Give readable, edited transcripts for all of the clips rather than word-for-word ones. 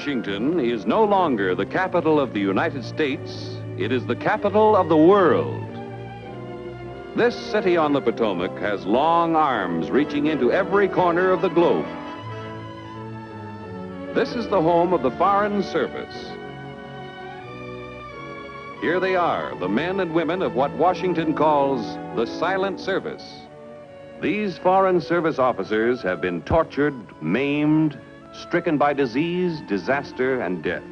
Washington is no longer the capital of the United States, it is the capital of the world. This city on the Potomac has long arms reaching into every corner of the globe. This is the home of the Foreign Service. Here they are, the men and women of what Washington calls the Silent Service. These Foreign Service officers have been tortured, maimed, stricken by disease, disaster, and death.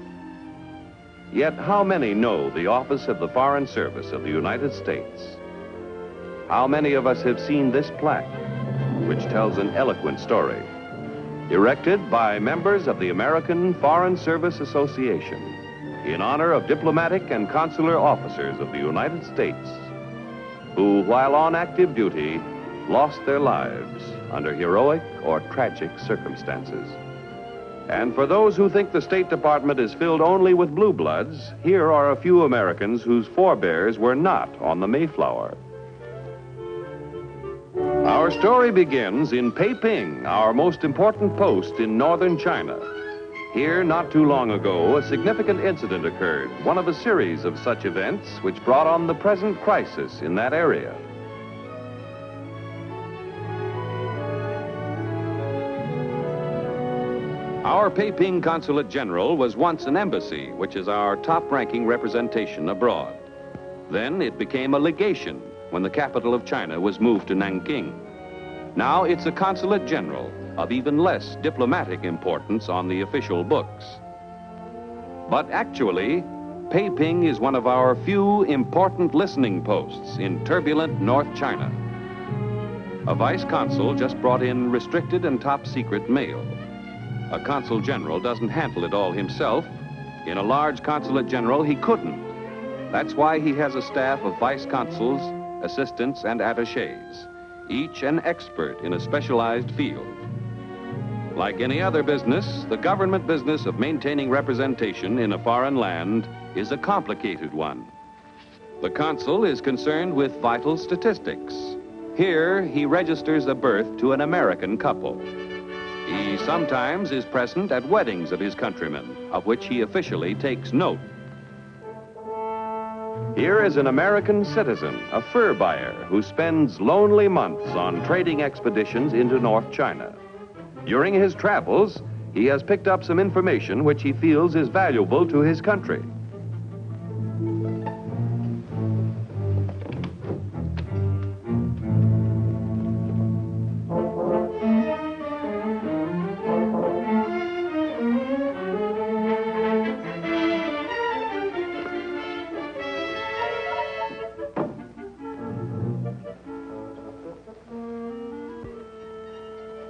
Yet how many know the office of the Foreign Service of the United States? How many of us have seen this plaque, which tells an eloquent story, erected by members of the American Foreign Service Association in honor of diplomatic and consular officers of the United States who, while on active duty, lost their lives under heroic or tragic circumstances. And for those who think the State Department is filled only with blue bloods, here are a few Americans whose forebears were not on the Mayflower. Our story begins in Peiping, our most important post in northern China. Here, not too long ago, a significant incident occurred, one of a series of such events which brought on the present crisis in that area. Our Peiping Consulate General was once an embassy, which is our top-ranking representation abroad. Then it became a legation when the capital of China was moved to Nanking. Now it's a consulate general of even less diplomatic importance on the official books. But actually, Peiping is one of our few important listening posts in turbulent North China. A vice consul just brought in restricted and top-secret mail. A consul general doesn't handle it all himself. In a large consulate general, he couldn't. That's why he has a staff of vice consuls, assistants, and attachés, each an expert in a specialized field. Like any other business, the government business of maintaining representation in a foreign land is a complicated one. The consul is concerned with vital statistics. Here, he registers a birth to an American couple. He sometimes is present at weddings of his countrymen, of which he officially takes note. Here is an American citizen, a fur buyer, who spends lonely months on trading expeditions into North China. During his travels, he has picked up some information which he feels is valuable to his country.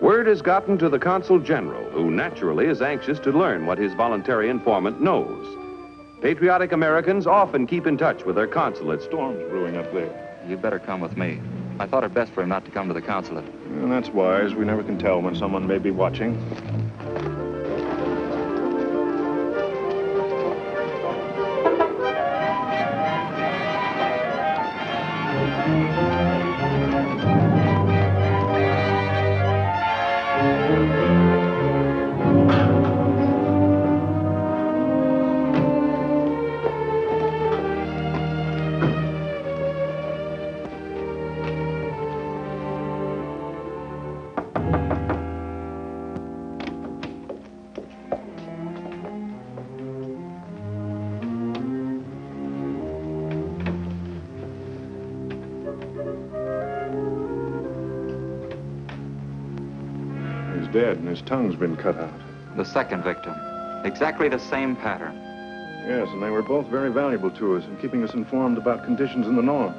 Word has gotten to the Consul General, who naturally is anxious to learn what his voluntary informant knows. Patriotic Americans often keep in touch with their consulate. Storm's brewing up there. You'd better come with me. I thought it best for him not to come to the consulate. And that's wise. We never can tell when someone may be watching. Dead, and his tongue's been cut out. The second victim. Exactly the same pattern. Yes, and they were both very valuable to us in keeping us informed about conditions in the north.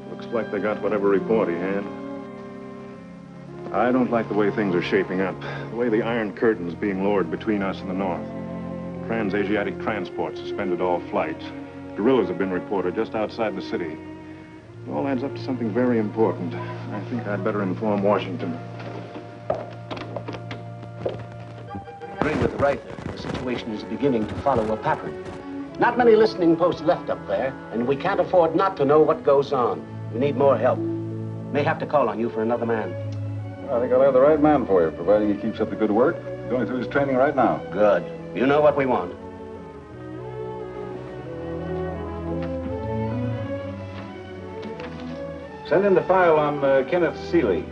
Looks like they got whatever report he had. I don't like the way things are shaping up. The way the Iron Curtain's being lowered between us and the north. Trans-Asiatic transport suspended all flights. Guerrillas have been reported just outside the city. It all adds up to something very important. I think I'd better inform Washington. Agree with the writer. The situation is beginning to follow a pattern. Not many listening posts left up there, and we can't afford not to know what goes on. We need more help. May have to call on you for another man. I think I'll have the right man for you, providing he keeps up the good work. Going through his training right now. Good. You know what we want. Send in the file on Kenneth Seeley.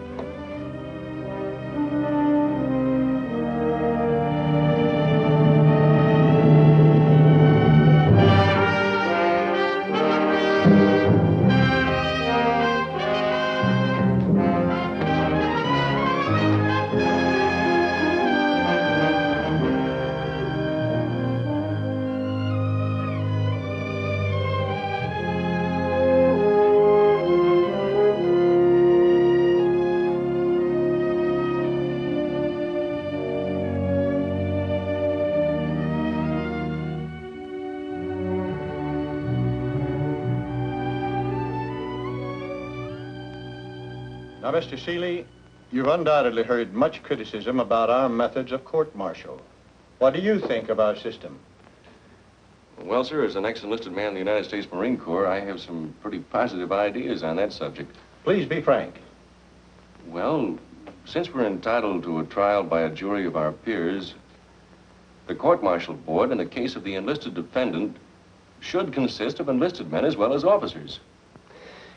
Now, Mr. Seeley, you've undoubtedly heard much criticism about our methods of court-martial. What do you think of our system? Well, sir, as an ex-enlisted man in the United States Marine Corps, I have some pretty positive ideas on that subject. Please be frank. Well, since we're entitled to a trial by a jury of our peers, the court-martial board, in the case of the enlisted defendant, should consist of enlisted men as well as officers.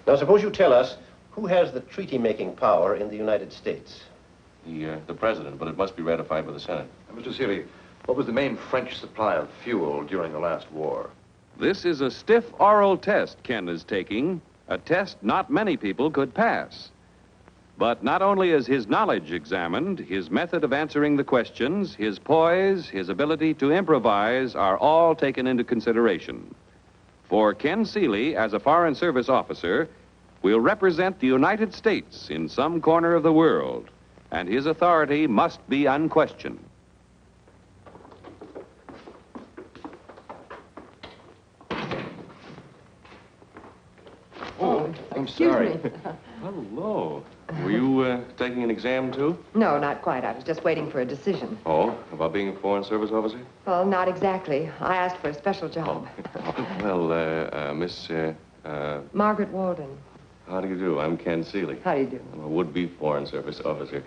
Now, suppose you tell us who has the treaty-making power in the United States? The president, but it must be ratified by the Senate. Mr. Seeley, what was the main French supply of fuel during the last war? This is a stiff oral test Ken is taking, a test not many people could pass. But not only is his knowledge examined, his method of answering the questions, his poise, his ability to improvise are all taken into consideration. For Ken Seeley, as a Foreign Service officer, will represent the United States in some corner of the world, and his authority must be unquestioned. Oh, I'm sorry. Hello. Were you taking an exam, too? No, not quite. I was just waiting for a decision. Oh, about being a Foreign Service officer? Well, not exactly. I asked for a special job. Well, Miss, Margaret Walden. How do you do? I'm Ken Seeley. How do you do? I'm a would-be Foreign Service officer.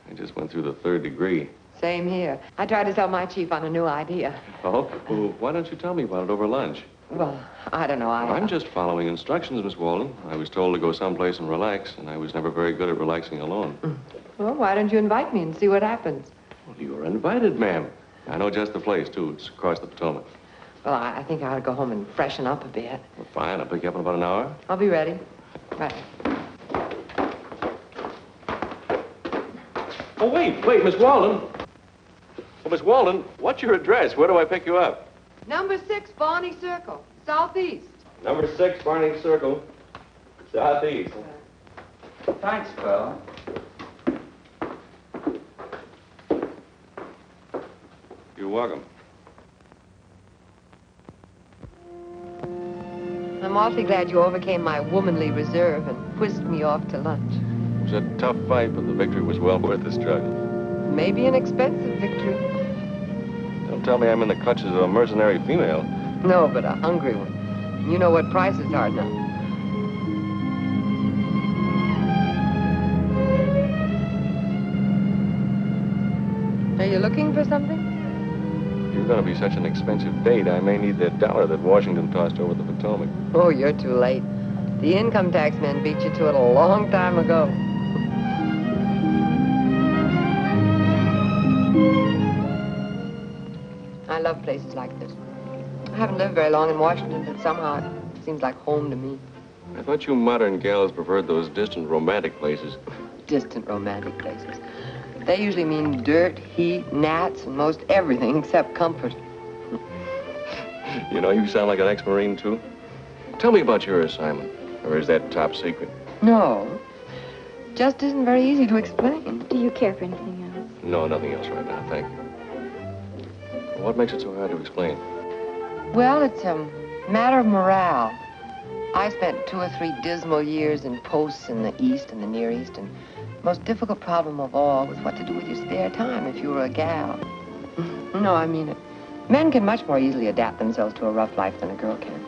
I just went through the 3rd degree. Same here. I tried to sell my chief on a new idea. Oh? Well, why don't you tell me about it over lunch? Well, I don't know. I'm just following instructions, Miss Walden. I was told to go someplace and relax, and I was never very good at relaxing alone. Well, why don't you invite me and see what happens? Well, you were invited, ma'am. I know just the place, too. It's across the Potomac. Well, I think I ought to go home and freshen up a bit. Well, fine. I'll pick you up in about an hour. I'll be ready. Right. Oh, wait, Miss Walden. Oh, Miss Walden, what's your address? Where do I pick you up? Number 6, Barney Circle, southeast. Number 6, Barney Circle, southeast. Thanks, Bill. You're welcome. I'm awfully glad you overcame my womanly reserve and whisked me off to lunch. It was a tough fight, but the victory was well worth the struggle. Maybe an expensive victory. Don't tell me I'm in the clutches of a mercenary female. No, but a hungry one. You know what prices are now. Are you looking for something? You're going to be such an expensive date, I may need that dollar that Washington tossed over the Potomac. Oh, you're too late. The income tax men beat you to it a long time ago. I love places like this. I haven't lived very long in Washington, but somehow it seems like home to me. I thought you modern gals preferred those distant romantic places. Distant romantic places. They usually mean dirt, heat, gnats, and most everything except comfort. You know, you sound like an ex-Marine, too. Tell me about your assignment. Or is that top secret? No. Just isn't very easy to explain. Do you care for anything else? No, nothing else right now, thank you. What makes it so hard to explain? Well, it's a matter of morale. I spent 2 or 3 dismal years in posts in the East and the Near East, and the most difficult problem of all was what to do with your spare time if you were a gal. No, I mean it. Men can much more easily adapt themselves to a rough life than a girl can.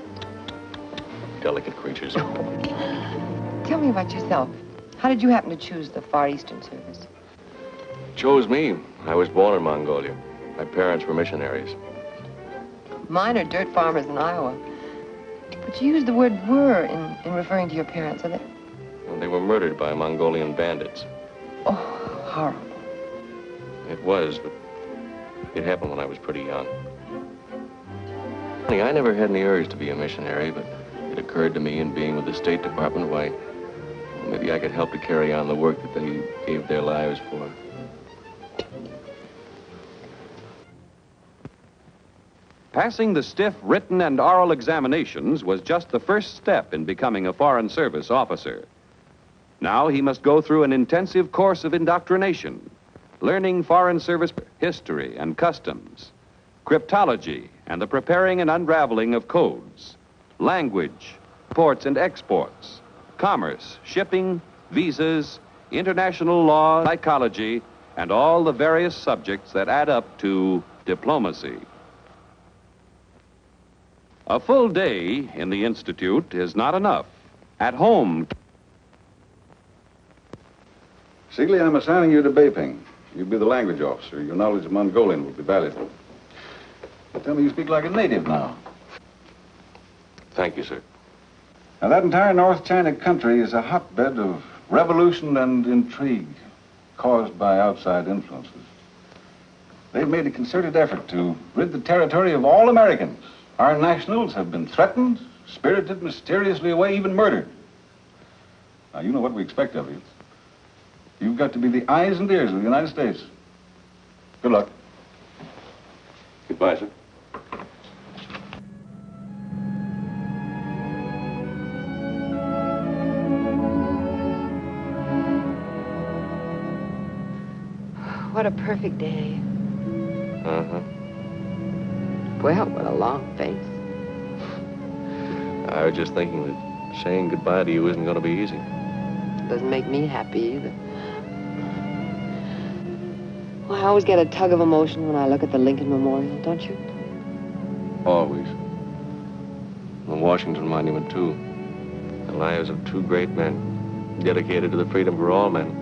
Delicate creatures. Tell me about yourself. How did you happen to choose the Far Eastern Service? Chose me. I was born in Mongolia. My parents were missionaries. Mine are dirt farmers in Iowa. But you used the word were in referring to your parents, are they? Well, they were murdered by Mongolian bandits. Oh, horrible. It was, but it happened when I was pretty young. Funny, I never had any urge to be a missionary, but it occurred to me in being with the State Department, why, well, maybe I could help to carry on the work that they gave their lives for. Passing the stiff written and oral examinations was just the first step in becoming a Foreign Service officer. Now he must go through an intensive course of indoctrination, learning Foreign Service history and customs, cryptology and the preparing and unraveling of codes, language, ports and exports, commerce, shipping, visas, international law, psychology, and all the various subjects that add up to diplomacy. A full day in the Institute is not enough. At home... Seeley, I'm assigning you to Beiping. You'll be the language officer. Your knowledge of Mongolian will be valuable. Tell me you speak like a native now. Thank you, sir. Now, that entire North China country is a hotbed of revolution and intrigue caused by outside influences. They've made a concerted effort to rid the territory of all Americans. Our nationals have been threatened, spirited mysteriously away, even murdered. Now, you know what we expect of you. You've got to be the eyes and ears of the United States. Good luck. Goodbye, sir. What a perfect day. Uh-huh. Well, what a long face. I was just thinking that saying goodbye to you isn't going to be easy. Doesn't make me happy either. Well, I always get a tug of emotion when I look at the Lincoln Memorial, don't you? Always. The Washington Monument, too. The lives of two great men, dedicated to the freedom for all men.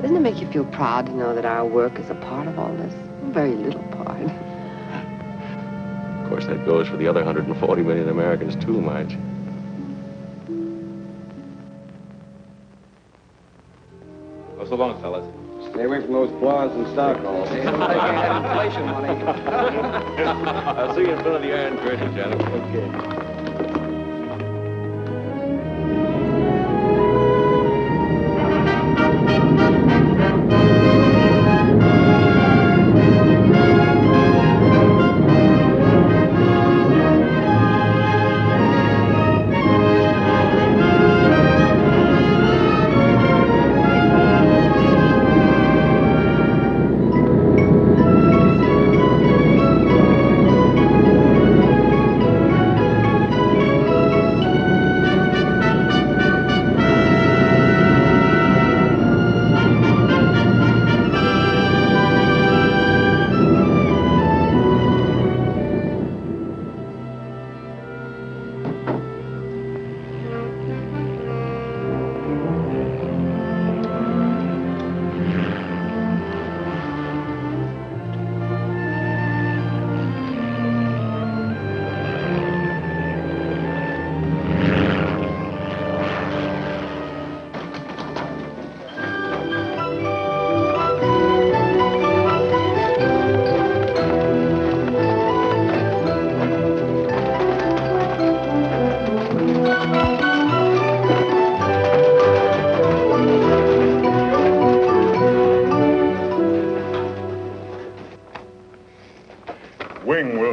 Doesn't it make you feel proud to know that our work is a part of all this? A very little part. Of course, that goes for the other 140 million Americans, too, Marge. Well, so long, fellas. Stay away from those bonds and Stockholm. Inflation money. I'll see you in front of the Iron Curtain, gentlemen. Okay.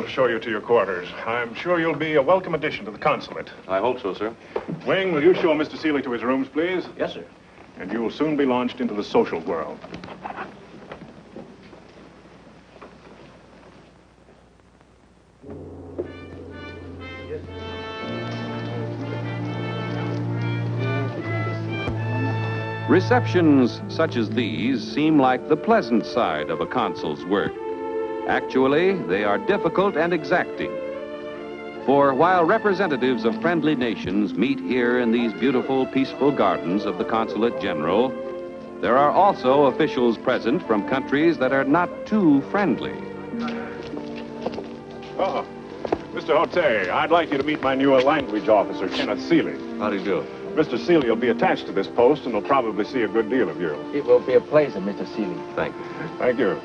Show you to your quarters. I'm sure you'll be a welcome addition to the consulate. I hope so, sir. Wing, will you show Mr. Seeley to his rooms, please? Yes, sir. And you will soon be launched into the social world. Receptions such as these seem like the pleasant side of a consul's work. Actually, they are difficult and exacting. For while representatives of friendly nations meet here in these beautiful, peaceful gardens of the Consulate General, There are also officials present from countries that are not too friendly. Oh, Mr. Hote, I'd like you to meet my new language officer, Kenneth Seeley. How do you do? Mr. Seeley will be attached to this post and will probably see a good deal of you. It will be a pleasure, Mr. Seeley. Thank you. Thank you.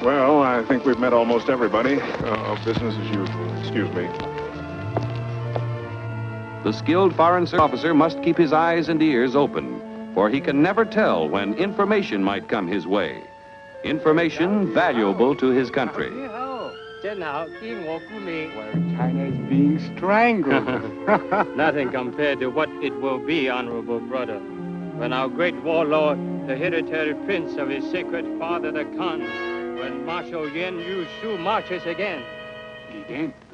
Well, I think we've met almost everybody. Business as usual. Excuse me. The skilled foreign service officer must keep his eyes and ears open, for he can never tell when information might come his way. Information valuable to his country. Well, China is being strangled. Nothing compared to what it will be, honorable brother, when our great warlord, the hereditary prince of his sacred father, the Khan, when Marshal Yen Yu Shu marches again.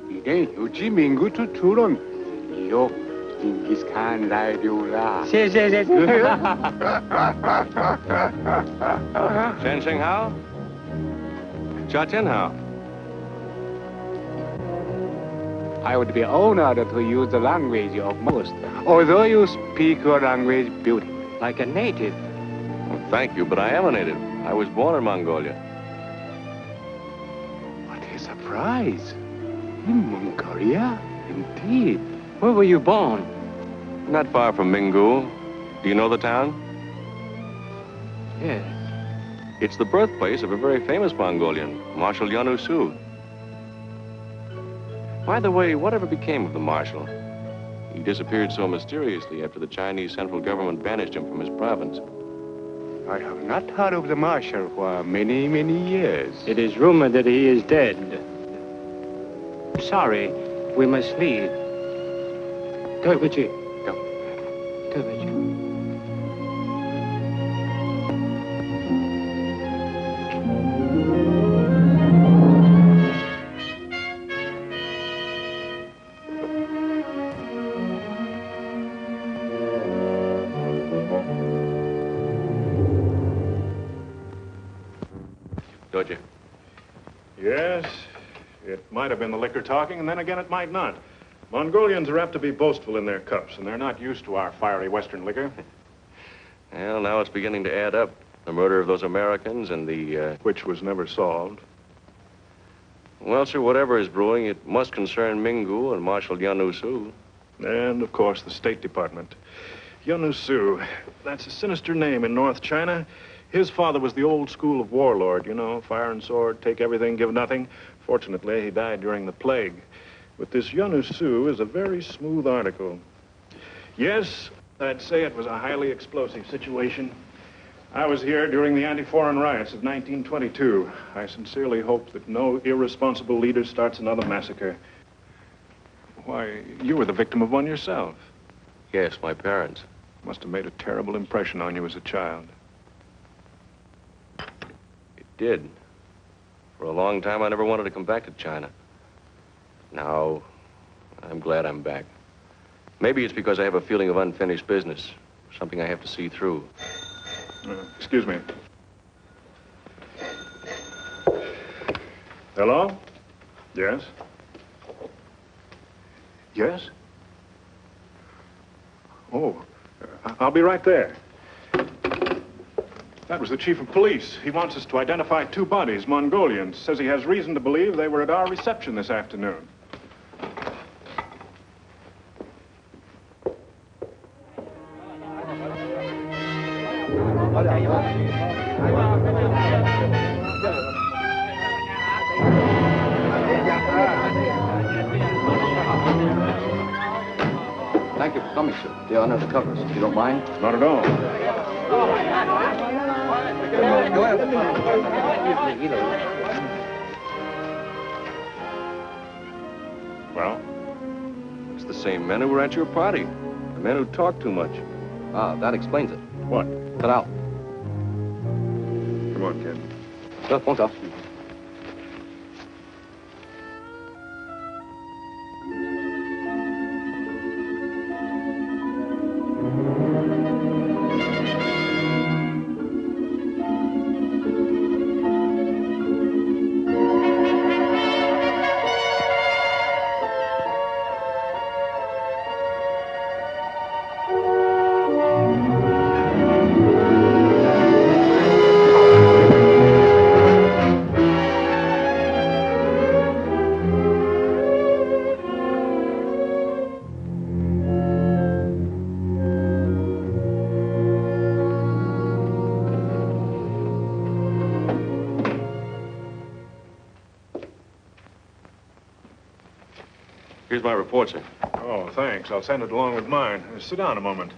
이게 요지민구 투투론 요 징기스칸 라디오라. Shen Hao? Cha-Chen Hao? I would be honored to use the language of most, although you speak your language beautifully. Like a native. Well, thank you, but I am a native. I was born in Mongolia. What a surprise. In Mongolia? Indeed. Where were you born? Not far from Mingu. Do you know the town? Yes. It's the birthplace of a very famous Mongolian, Marshal Yen Su. By the way, whatever became of the Marshal? He disappeared so mysteriously after the Chinese central government banished him from his province. I have not heard of the Marshal for many, many years. It is rumored that he is dead. Sorry, we must leave. Go, Gucci. Go. Go, Gucci. Doja. Yes, it might have been the liquor talking, and then again it might not. Mongolians are apt to be boastful in their cups, and they're not used to our fiery Western liquor. Well, now it's beginning to add up. The murder of those Americans and the, Which was never solved. Well, sir, whatever is brewing, it must concern Mingu and Marshal Yen Su. And, of course, the State Department. Yen Su, that's a sinister name in North China. His father was the old school of warlord, you know, fire and sword, take everything, give nothing. Fortunately, he died during the plague. But this Yen Su is a very smooth article. Yes, I'd say it was a highly explosive situation. I was here during the anti-foreign riots of 1922. I sincerely hope that no irresponsible leader starts another massacre. Why, you were the victim of one yourself. Yes, my parents. Must have made a terrible impression on you as a child. It did. For a long time, I never wanted to come back to China. Now, I'm glad I'm back. Maybe it's because I have a feeling of unfinished business, something I have to see through. Excuse me. Hello? Yes? Yes? Oh, I'll be right there. That was the chief of police. He wants us to identify two bodies, Mongolians. Says he has reason to believe they were at our reception this afternoon. Thank you for coming, sir. They're under the covers, if you don't mind. Not at all. Well? It's the same men who were at your party. The men who talk too much. Ah, that explains it. What? Cut out. Come on, kid. Won't up. Here's my report, sir. Oh, thanks. I'll send it along with mine. Sit down a moment.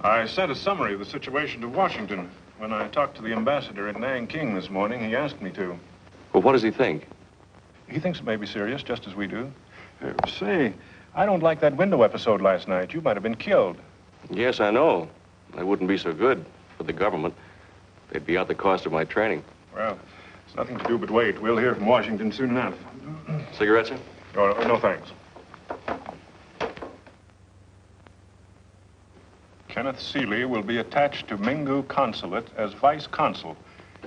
I sent a summary of the situation to Washington. When I talked to the ambassador at Nanking this morning, he asked me to. Well, what does he think? He thinks it may be serious, just as we do. Say, I don't like that window episode last night. You might have been killed. Yes, I know. That wouldn't be so good for the government. They'd be out the cost of my training. Well, it's nothing to do but wait. We'll hear from Washington soon enough. Cigarette, sir? Oh, no, thanks. Kenneth Seeley will be attached to Mingu Consulate as vice consul.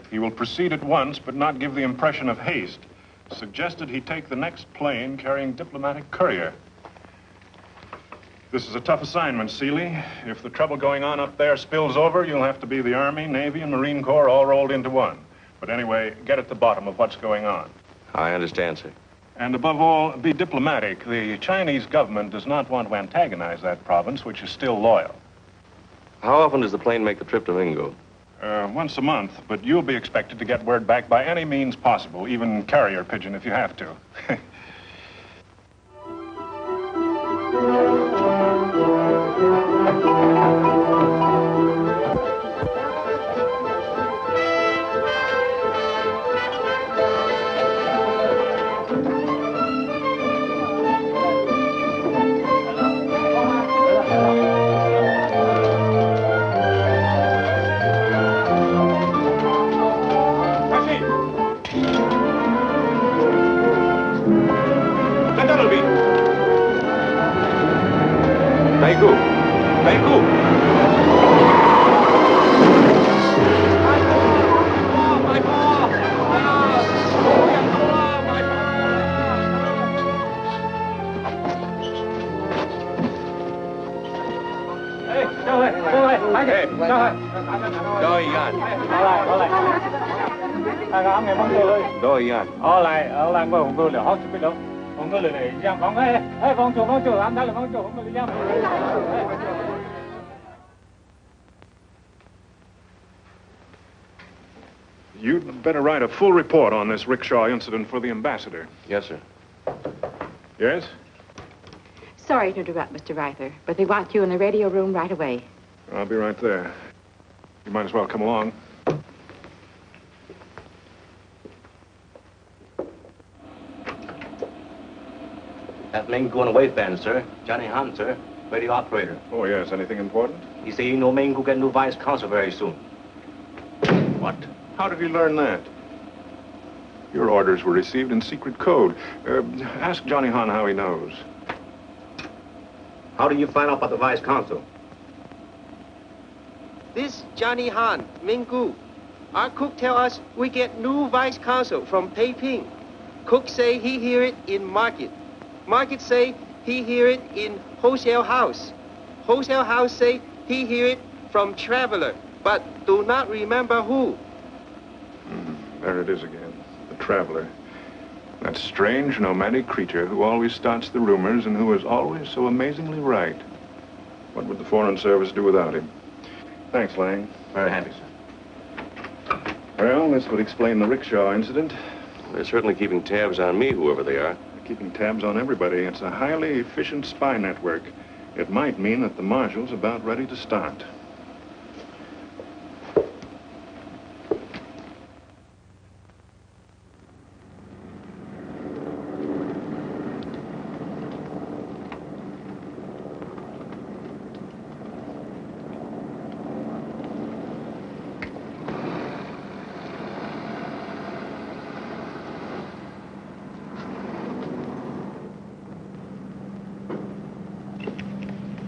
He will proceed at once, but not give the impression of haste. Suggested he take the next plane carrying diplomatic courier. This is a tough assignment, Seeley. If the trouble going on up there spills over, you'll have to be the Army, Navy, and Marine Corps all rolled into one. But anyway, get at the bottom of what's going on. I understand, sir. And above all, be diplomatic. The Chinese government does not want to antagonize that province, which is still loyal. How often does the plane make the trip to Mingo? Once a month, but you'll be expected to get word back by any means possible, even carrier pigeon if you have to. You'd better write a full report on this rickshaw incident for the ambassador. Yes, sir. Yes? Sorry to interrupt, Mr. Reither, but they want you in the radio room right away. I'll be right there. You might as well come along. That Ming going away fan, sir. Johnny Han, sir. Radio operator. Oh, yes. Anything important? He say you know Ming will get new vice consul very soon. What? How did he learn that? Your orders were received in secret code. Ask Johnny Han how he knows. How do you find out about the vice consul? This Johnny Han, Minggu. Our cook tell us we get new vice consul from Peiping. Cook say he hear it in market. Market say he hear it in wholesale house. Wholesale house say he hear it from traveler, but do not remember who. There it is again, the traveler. That strange, nomadic creature who always starts the rumors and who is always so amazingly right. What would the Foreign Service do without him? Thanks, Lang. Very happy, sir. Well, this would explain the rickshaw incident. They're certainly keeping tabs on me, whoever they are. They're keeping tabs on everybody. It's a highly efficient spy network. It might mean that the marshal's about ready to start.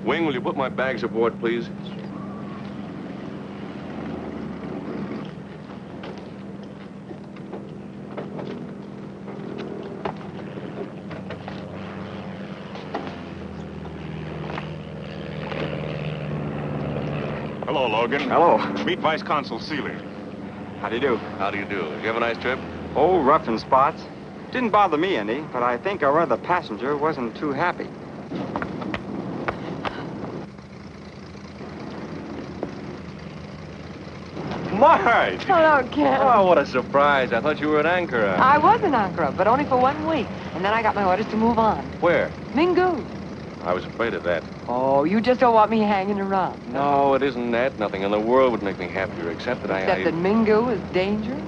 Wing, will you put my bags aboard, please? Hello, Logan. Hello. Meet Vice Consul Seeley. How do you do? How do you do? Did you have a nice trip? Oh, rough in spots. Didn't bother me any, but I think our other passenger wasn't too happy. Marge! Hello, Ken. Oh, what a surprise. I thought you were an anchor. I was an anchor, but only for 1 week. And then I got my orders to move on. Where? Mingu. I was afraid of that. Oh, you just don't want me hanging around. No, it isn't that. Nothing in the world would make me happier except that Except that Mingu is dangerous?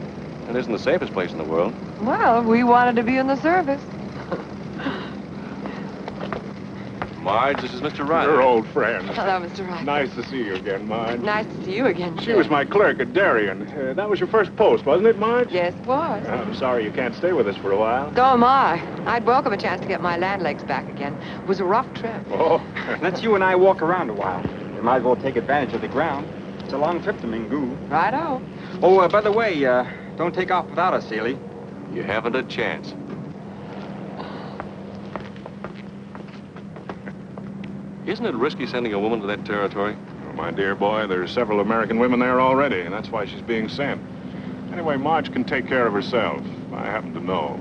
It isn't the safest place in the world. Well, we wanted to be in the service. Marge, this is Mr. Riley. We're old friends. Hello, Mr. Riley. Nice to see you again, Marge. Nice to see you again, She was my clerk at Darien. That was your first post, wasn't it, Marge? Yes, it was. I'm sorry you can't stay with us for a while. So am I. I'd welcome a chance to get my land legs back again. It was a rough trip. Oh. Let's you and I walk around a while. We might as well take advantage of the ground. It's a long trip to Mingu. Righto. Oh, by the way, don't take off without us, Haley. You haven't a chance. Isn't it risky sending a woman to that territory? Oh, my dear boy, there's several American women there already, and that's why she's being sent. Anyway, Marge can take care of herself. I happen to know.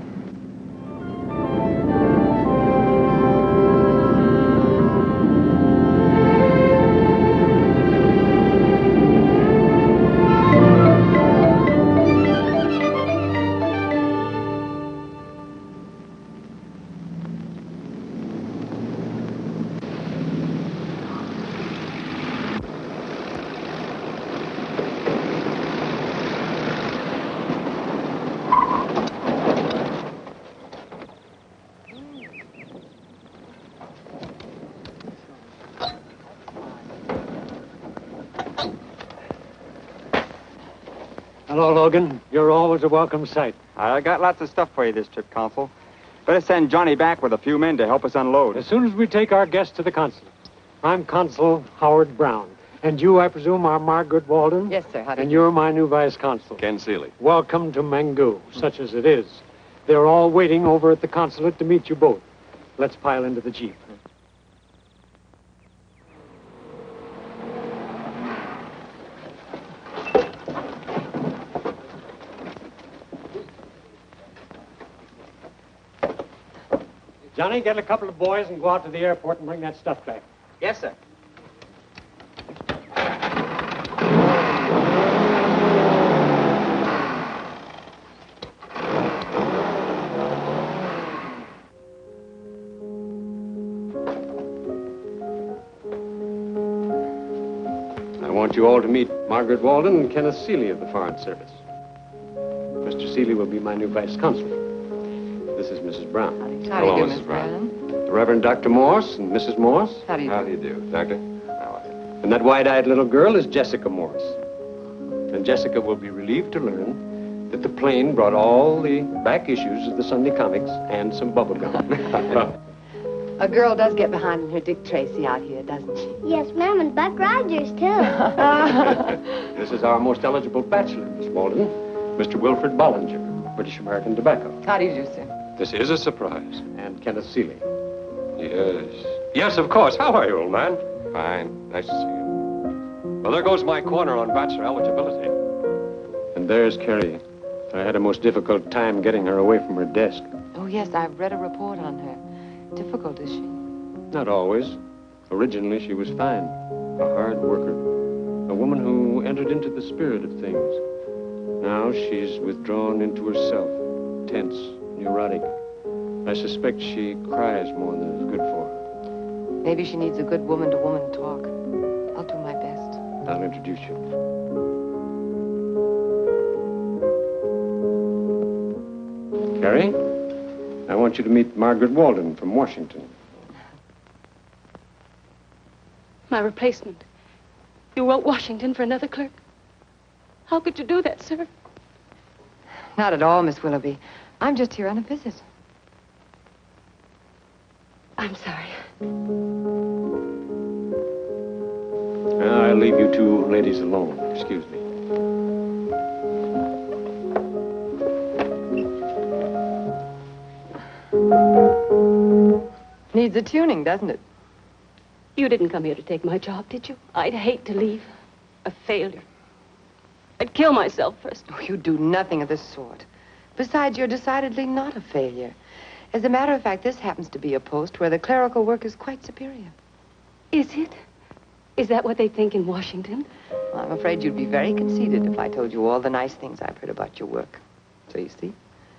Hello, Logan. You're always a welcome sight. I got lots of stuff for you this trip, Consul. Better send Johnny back with a few men to help us unload. As soon as we take our guests to the consulate. I'm Consul Howard Brown. And you, I presume, are Margaret Walden? Yes, sir. How do you And you're my new vice consul. Ken Seeley. Welcome to Mingu, such as it is. They're all waiting over at the consulate to meet you both. Let's pile into the jeep. Johnny, get a couple of boys and go out to the airport and bring that stuff back. Yes, sir. I want you all to meet Margaret Walden and Kenneth Seeley of the Foreign Service. Mr. Seeley will be my new vice consul. This is Mrs. Brown. How do you do, Miss Brown? The Reverend Dr. Morse and Mrs. Morse. How do you do? How do you do, Doctor? And that wide-eyed little girl is Jessica Morse. And Jessica will be relieved to learn that the plane brought all the back issues of the Sunday comics and some bubble gum. A girl does get behind in her Dick Tracy out here, doesn't she? Yes, ma'am, and Buck Rogers, too. This is our most eligible bachelor, Miss Walden, Mr. Wilfred Bollinger, British American Tobacco. How do you do, sir? This is a surprise. And Kenneth Seeley. Yes. Yes, of course. How are you, old man? Fine. Nice to see you. Well, there goes my corner on bachelor eligibility. And there's Carrie. I had a most difficult time getting her away from her desk. Oh, yes, I've read a report on her. Difficult, is she? Not always. Originally, she was fine. A hard worker. A woman who entered into the spirit of things. Now she's withdrawn into herself. Tense, neurotic. I suspect she cries more than is good for her. Maybe she needs a good woman-to-woman talk. I'll do my best. I'll introduce you. Carrie, I want you to meet Margaret Walden from Washington. My replacement. You wrote Washington for another clerk? How could you do that, sir? Not at all, Miss Willoughby. I'm just here on a visit. I'm sorry. I'll leave you two ladies alone. Excuse me. Needs a tuning, doesn't it? You didn't come here to take my job, did you? I'd hate to leave. A failure. I'd kill myself first. Oh, you do nothing of the sort. Besides, you're decidedly not a failure. As a matter of fact, this happens to be a post where the clerical work is quite superior. Is it? Is that what they think in Washington? Well, I'm afraid you'd be very conceited if I told you all the nice things I've heard about your work. So you see?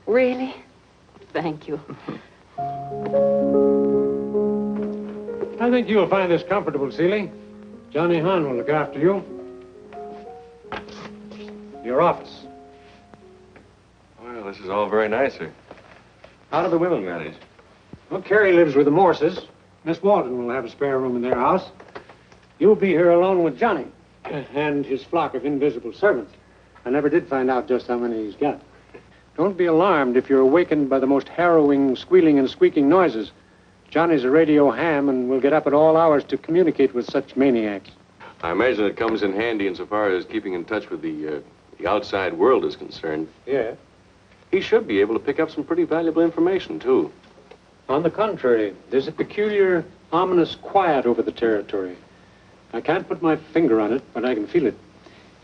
Really? Thank you. I think you'll find this comfortable, Seeley. Johnny Hahn will look after you. Your office. Well, this is all very nice, sir. How do the women manage? Well, Carrie lives with the Morses. Miss Walton will have a spare room in their house. You'll be here alone with Johnny and his flock of invisible servants. I never did find out just how many he's got. Don't be alarmed if you're awakened by the most harrowing squealing and squeaking noises. Johnny's a radio ham and will get up at all hours to communicate with such maniacs. I imagine it comes in handy insofar as keeping in touch with the outside world is concerned. Yeah. He should be able to pick up some pretty valuable information, too. On the contrary, there's a peculiar, ominous quiet over the territory. I can't put my finger on it, but I can feel it.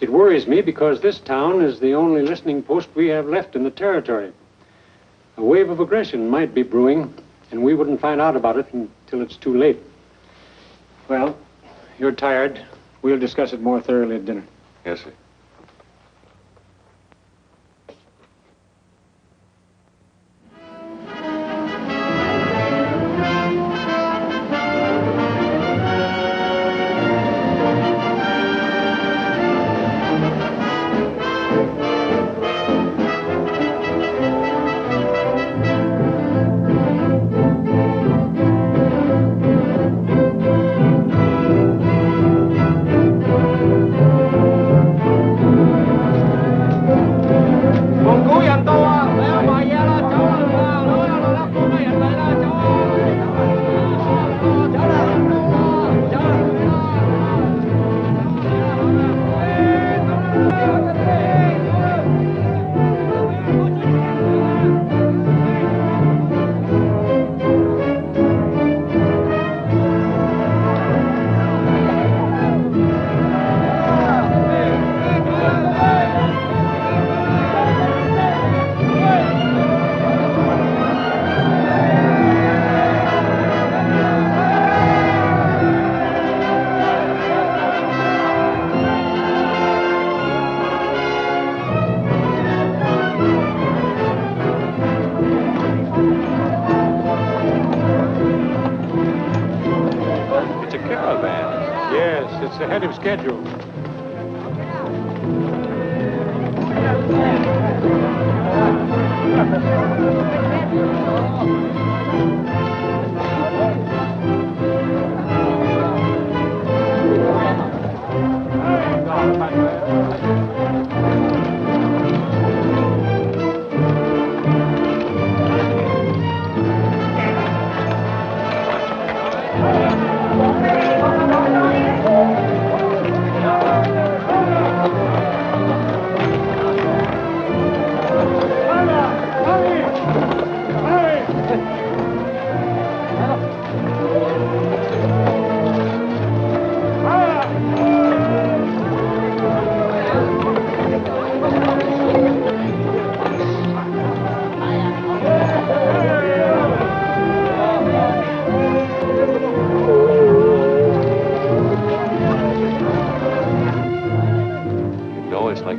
It worries me because this town is the only listening post we have left in the territory. A wave of aggression might be brewing, and we wouldn't find out about it until it's too late. Well, you're tired. We'll discuss it more thoroughly at dinner. Yes, sir. Ahead of schedule.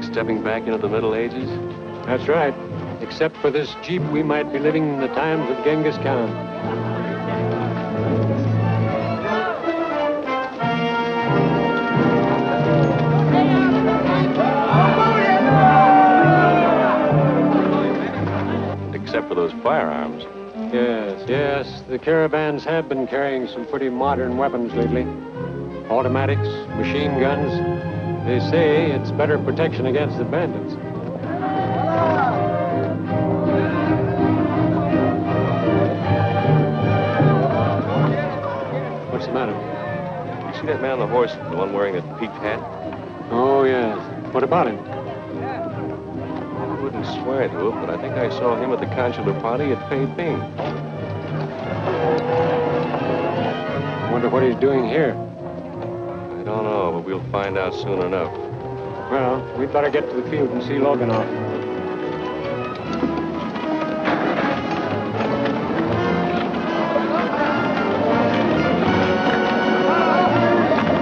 Stepping back into the Middle Ages? That's right. Except for this Jeep, we might be living in the times of Genghis Khan. Except for those firearms. Yes. The caravans have been carrying some pretty modern weapons lately. Automatics, machine guns. They say it's better protection against the bandits. What's the matter? You see that man on the horse, the one wearing that peaked hat? Oh, yes. What about him? I wouldn't swear to it, but I think I saw him at the consular party at Peiping. I wonder what he's doing here. I don't know, but we'll find out soon enough. Well, we'd better get to the field and see Logan off.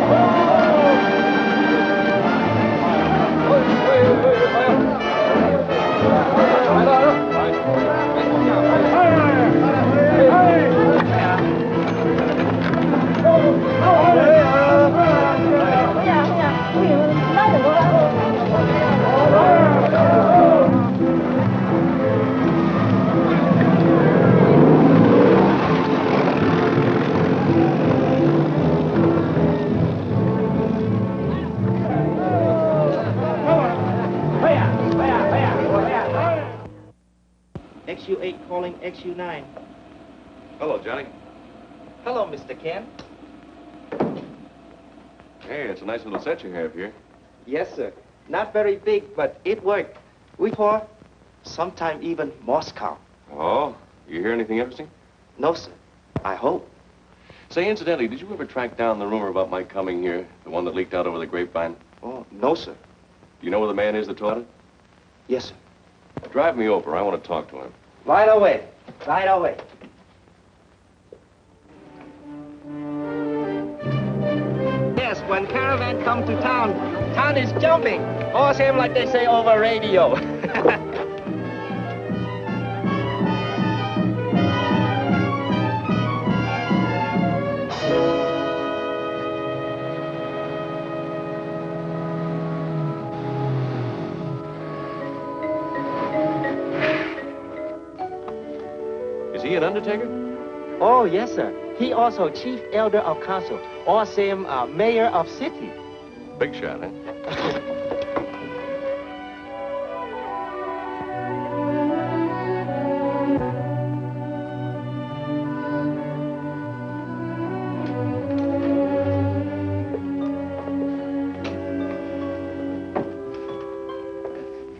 Oh! calling XU9. Hello, Johnny. Hello, Mr. Ken. Hey, it's a nice little set you have here. Yes, sir. Not very big, but it worked. We pour, sometime even Moscow. Oh, you hear anything interesting? No, sir. I hope. Say, incidentally, did you ever track down the rumor about my coming here? The one that leaked out over the grapevine? Oh, no, sir. Do you know where the man is that told it? Yes, sir. Drive me over. I want to talk to him. Right away. Right away. Yes, when caravan come to town, town is jumping. All same like they say over radio. Is he an undertaker? Oh, yes, sir. He also chief elder of council, or same mayor of city. Big shot, huh?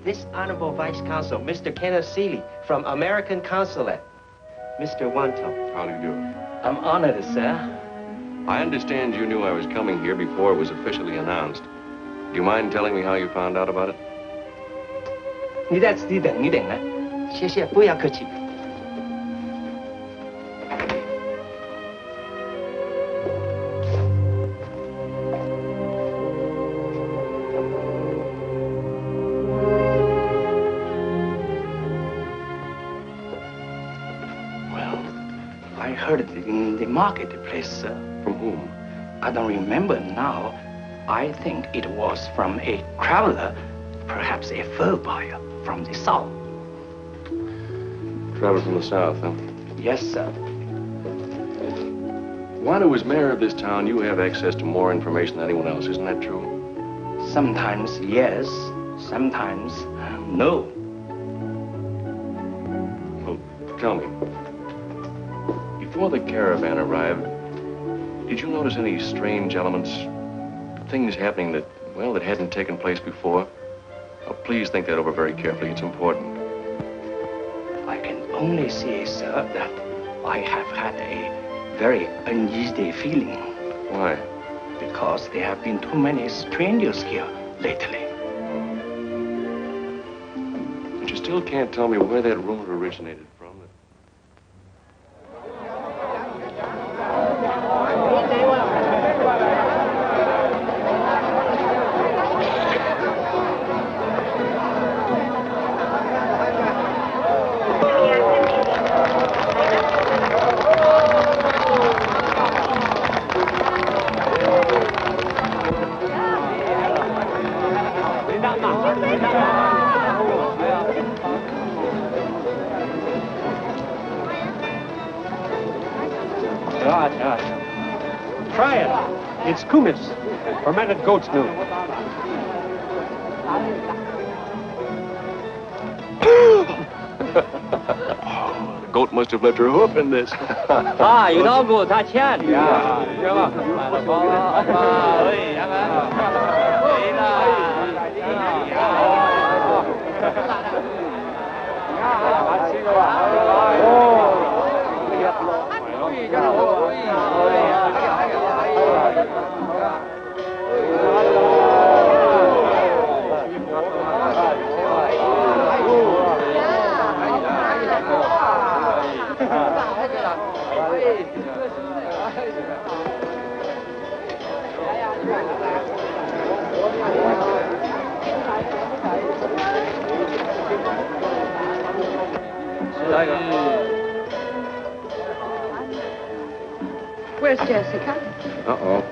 This Honorable Vice Consul, Mr. Kenneth Seeley, from American Consulate. Mr. Wanto. How do you do? I'm honored, sir. I understand you knew I was coming here before it was officially announced. Do you mind telling me how you found out about it? 你在此地等一等呢。谢谢，不要客气。I heard it in the marketplace, sir. From whom? I don't remember now. I think it was from a traveler, perhaps a fur buyer from the south. Traveler from the south, huh? Yes, sir. Wando, as mayor of this town, you have access to more information than anyone else. Isn't that true? Sometimes yes, sometimes no. Well, tell me. Before the caravan arrived, did you notice any strange elements, things happening that, well, that hadn't taken place before? Oh, please think that over very carefully. It's important. I can only say, sir, that I have had a very uneasy feeling. Why? Because there have been too many strangers here lately. But you still can't tell me where that rumor originated from. Try it. It's kumis, fermented goat's milk. The goat must have left her hoof in this. 啊，有道过他欠你啊，行了，买了包了，哎，杨文，回Where's Jessica? Uh-oh.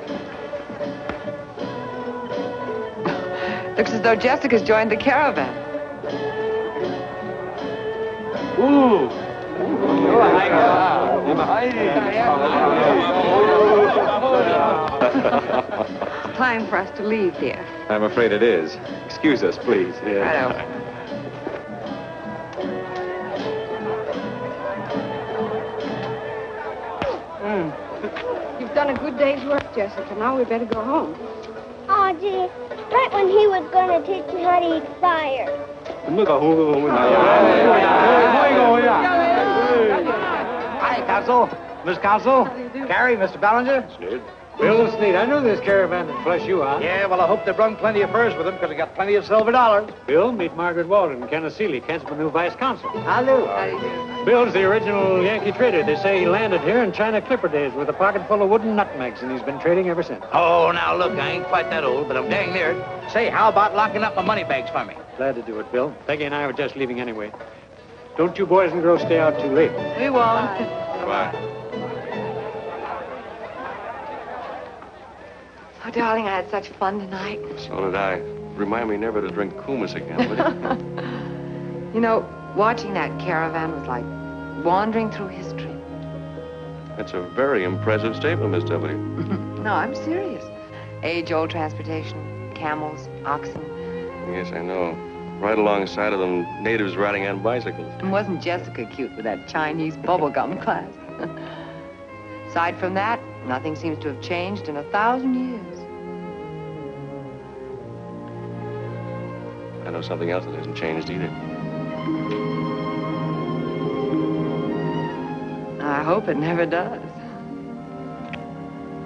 Looks as though Jessica's joined the caravan. Ooh. It's time for us to leave, dear. I'm afraid it is. Excuse us, please. Righto. You've done a good day's work, Jessica. Now we better go home. Oh, gee. Right when he was going to teach me how to eat fire. Hi, Counsel. Miss Counsel. Carrie, Mr. Ballinger. Sneed. Bill Sneed, I knew this caravan would flush you out. Yeah, well, I hope they brung plenty of furs with them because they got plenty of silver dollars. Bill, meet Margaret Walden and Kenneth Seeley, Kensman new vice consul. Hello. Bill's the original Yankee trader. They say he landed here in China Clipper days with a pocket full of wooden nutmegs, and he's been trading ever since. Oh, now look, I ain't quite that old, but I'm dang near it. Say, how about locking up my money bags for me? Glad to do it, Bill. Peggy and I were just leaving anyway. Don't you boys and girls stay out too late. We won't. Bye. Oh, darling, I had such fun tonight. So did I. Remind me never to drink kumis again, will you? You know, watching that caravan was like wandering through history. That's a very impressive statement, Miss W. No, I'm serious. Age-old transportation, camels, oxen. Yes, I know. Right alongside of them natives riding on bicycles. And wasn't Jessica cute with that Chinese bubblegum class? Aside from that, nothing seems to have changed in 1,000 years. I know something else that hasn't changed either. I hope it never does.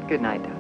Good night, darling.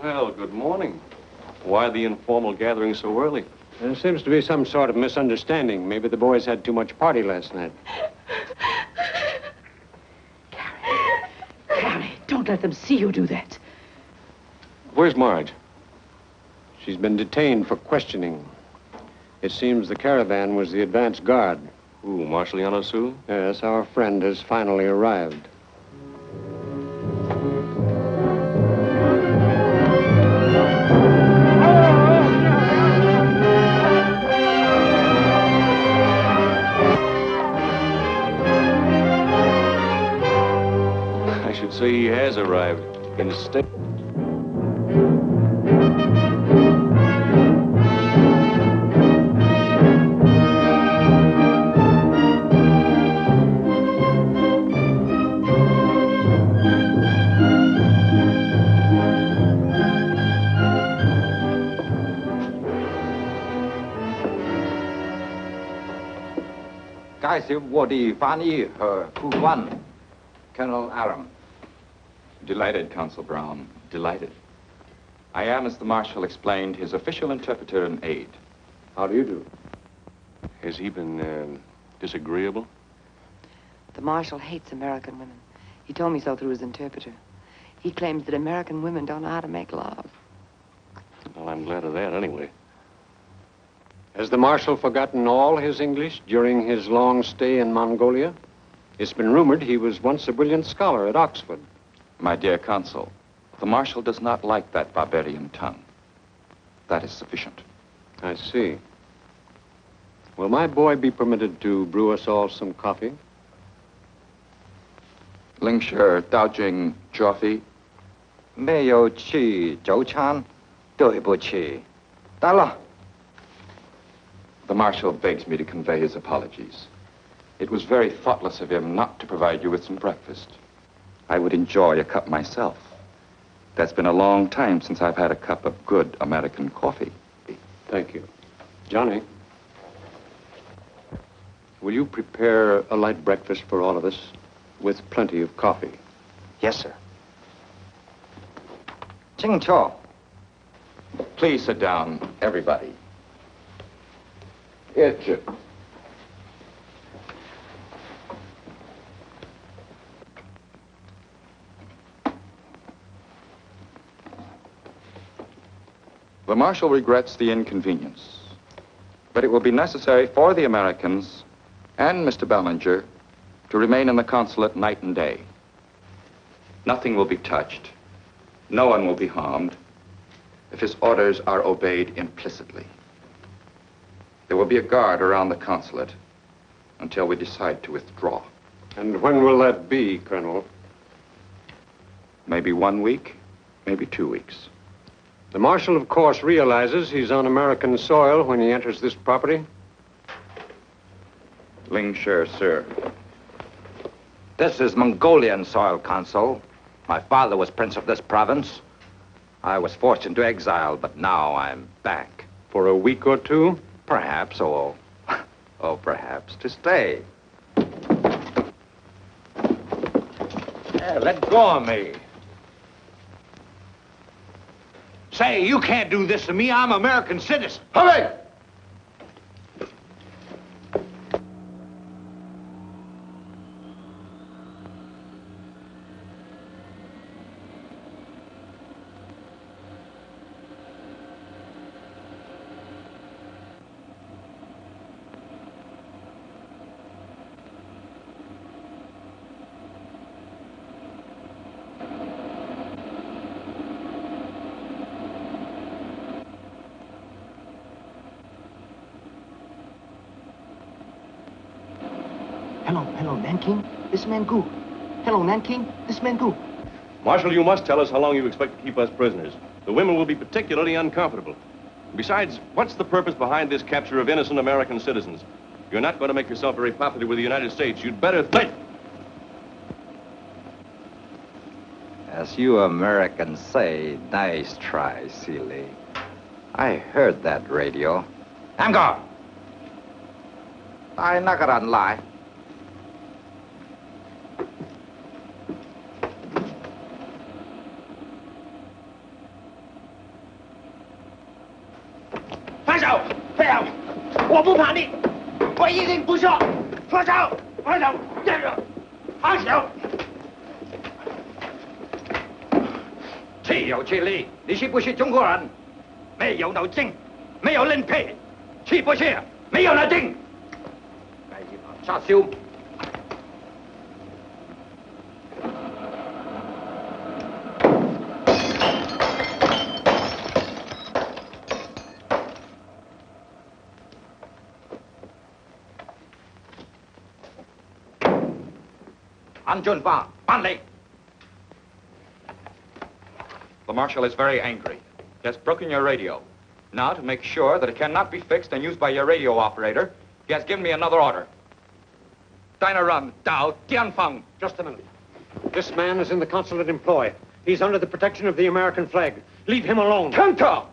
Well, good morning. Why the informal gathering so early? There seems to be some sort of misunderstanding. Maybe the boys had too much party last night. Carrie, don't let them see you do that. Where's Marge? She's been detained for questioning. It seems the caravan was the advance guard. Ooh, Marshaliano Sioux? Yes, our friend has finally arrived. I should say he has arrived. Instead... 介绍我的翻译和副官 Colonel Aram. Delighted, Consul Brown. Delighted. I am, as the Marshal explained, his official interpreter and aide. How do you do? Has he been disagreeable? The Marshal hates American women. He told me so through his interpreter. He claims that American women don't know how to make love. Well, I'm glad of that anyway. Has the Marshal forgotten all his English during his long stay in Mongolia? It's been rumored he was once a brilliant scholar at Oxford. My dear Consul, the Marshal does not like that barbarian tongue. That is sufficient. I see. Will my boy be permitted to brew us all some coffee? Lingshire, Daojing, Joffy. 没有去早餐，对不起。得了。 The Marshal begs me to convey his apologies. It was very thoughtless of him not to provide you with some breakfast. I would enjoy a cup myself. That's been a long time since I've had a cup of good American coffee. Thank you. Johnny, will you prepare a light breakfast for all of us with plenty of coffee? Yes, sir. 请坐. Please sit down, everybody. The Marshal regrets the inconvenience, but it will be necessary for the Americans and Mr. Ballinger to remain in the consulate night and day. Nothing will be touched. No one will be harmed if his orders are obeyed implicitly. There will be a guard around the consulate until we decide to withdraw. And when will that be, Colonel? Maybe 1 week, maybe 2 weeks. The Marshal, of course, realizes he's on American soil when he enters this property. Lingshire, sir. This is Mongolian soil, Consul. My father was prince of this province. I was forced into exile, but now I'm back. For a week or two? Perhaps, or perhaps to stay. Let go of me. Say, you can't do this to me. I'm an American citizen. Hurry! Hello, Nanking. This man Gu. Hello, Nanking. This man Gu. Marshal, you must tell us how long you expect to keep us prisoners. The women will be particularly uncomfortable. Besides, what's the purpose behind this capture of innocent American citizens? You're not going to make yourself very popular with the United States. You'd better think. As you Americans say, nice try, silly. I heard that radio. I'm gone. I'm not gonna lie. The Marshal is very angry. He has broken your radio. Now, to make sure that it cannot be fixed and used by your radio operator, he has given me another order. Dina Run, Dao, Tianfeng. Just a minute. This man is in the consulate employ. He's under the protection of the American flag. Leave him alone. Kengta!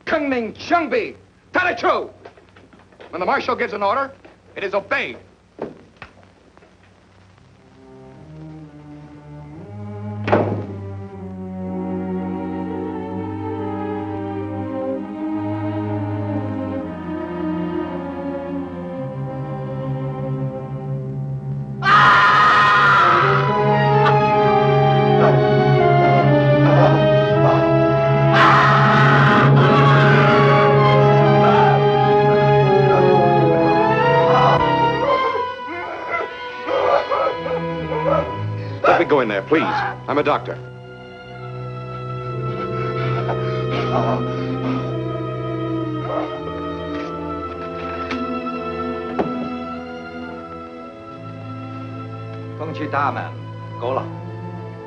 Kengning Chengbi! Tell it true! When the Marshal gives an order, it is obeyed. can't go in there, please. I'm a doctor.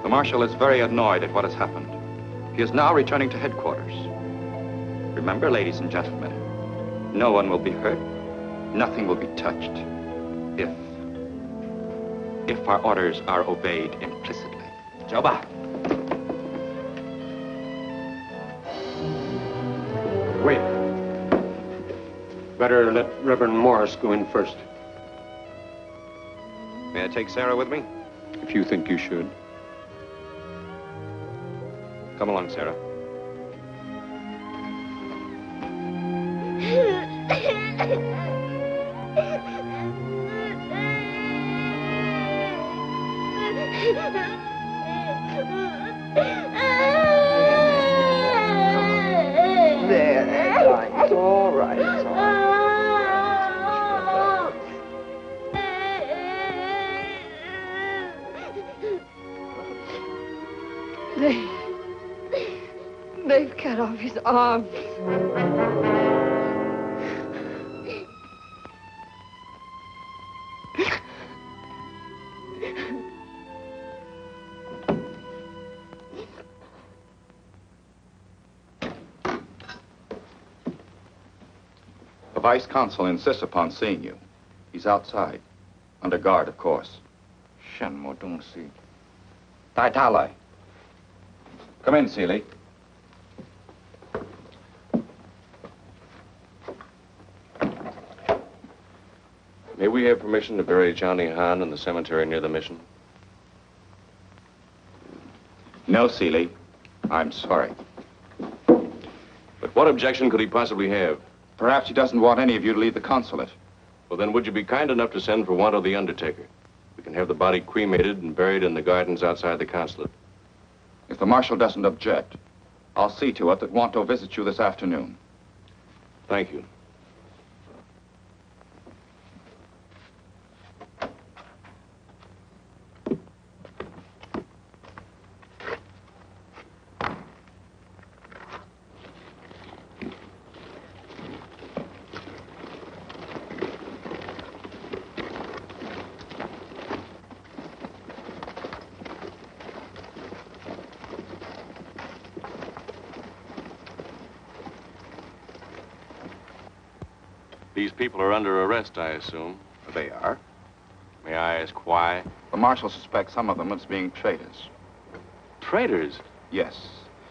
The Marshal is very annoyed at what has happened. He is now returning to headquarters. Remember, ladies and gentlemen, no one will be hurt, nothing will be touched, if our orders are obeyed implicitly. Joba. Wait. Better let Reverend Morris go in first. May I take Sarah with me? If you think you should. Come along, Sarah. There, it's all right. It's all right. They've cut off his arms. The Vice Consul insists upon seeing you. He's outside. Under guard, of course. Come in, Seeley. May we have permission to bury Johnny Han in the cemetery near the mission? No, Seeley. I'm sorry. But what objection could he possibly have? Perhaps he doesn't want any of you to leave the consulate. Well, then would you be kind enough to send for Wanto the undertaker? We can have the body cremated and buried in the gardens outside the consulate. If the Marshal doesn't object, I'll see to it that Wanto visits you this afternoon. Thank you. These people are under arrest, I assume. They are. May I ask why? The Marshal suspects some of them as being traitors. Traitors? Yes.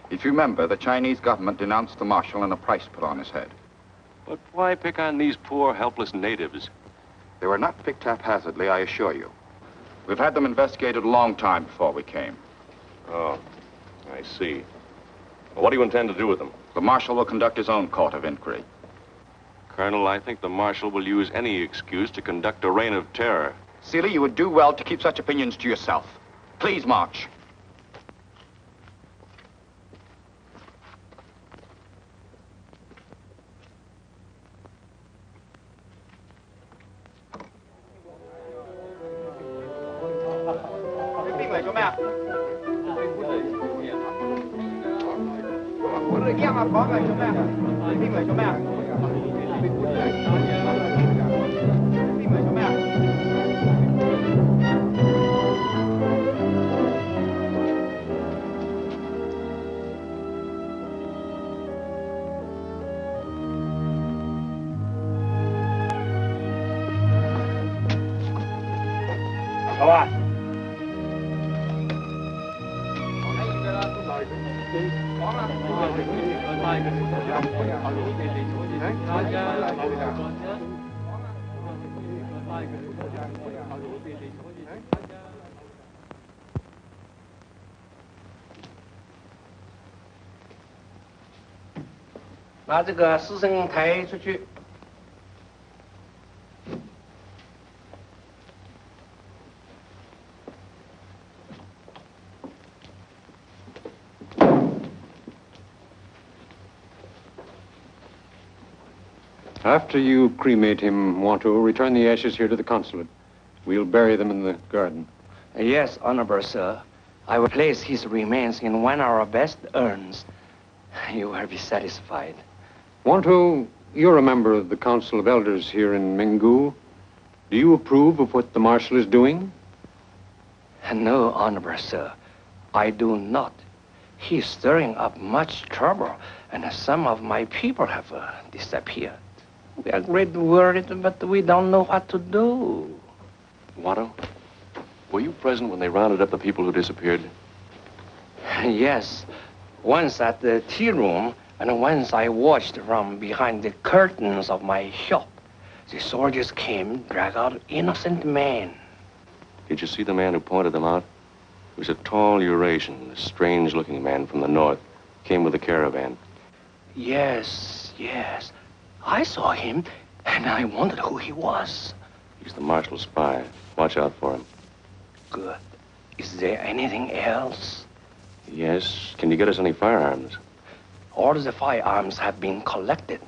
If you remember, the Chinese government denounced the Marshal and a price put on his head. But why pick on these poor, helpless natives? They were not picked haphazardly, I assure you. We've had them investigated a long time before we came. Oh, I see. Well, what do you intend to do with them? The Marshal will conduct his own court of inquiry. Colonel, I think the Marshal will use any excuse to conduct a reign of terror. Seeley, you would do well to keep such opinions to yourself. Please march.把这个尸身抬出去。After you cremate him, Wanto, return the ashes here to the consulate. We'll bury them in the garden. Yes, Honorable Sir. I will place his remains in one of our best urns. You will be satisfied. Wanto, you're a member of the Council of Elders here in Minggu. Do you approve of what the Marshal is doing? No, Honorable Sir. I do not. He's stirring up much trouble, and some of my people have disappeared. We are greatly worried, but we don't know what to do. Watto, were you present when they rounded up the people who disappeared? Yes. Once at the tea room, and once I watched from behind the curtains of my shop. The soldiers came, drag out an innocent man. Did you see the man who pointed them out? He was a tall Eurasian, a strange-looking man from the north. Came with a caravan. Yes, yes. I saw him, and I wondered who he was. He's the Marshal's spy. Watch out for him. Good. Is there anything else? Yes. Can you get us any firearms? All the firearms have been collected.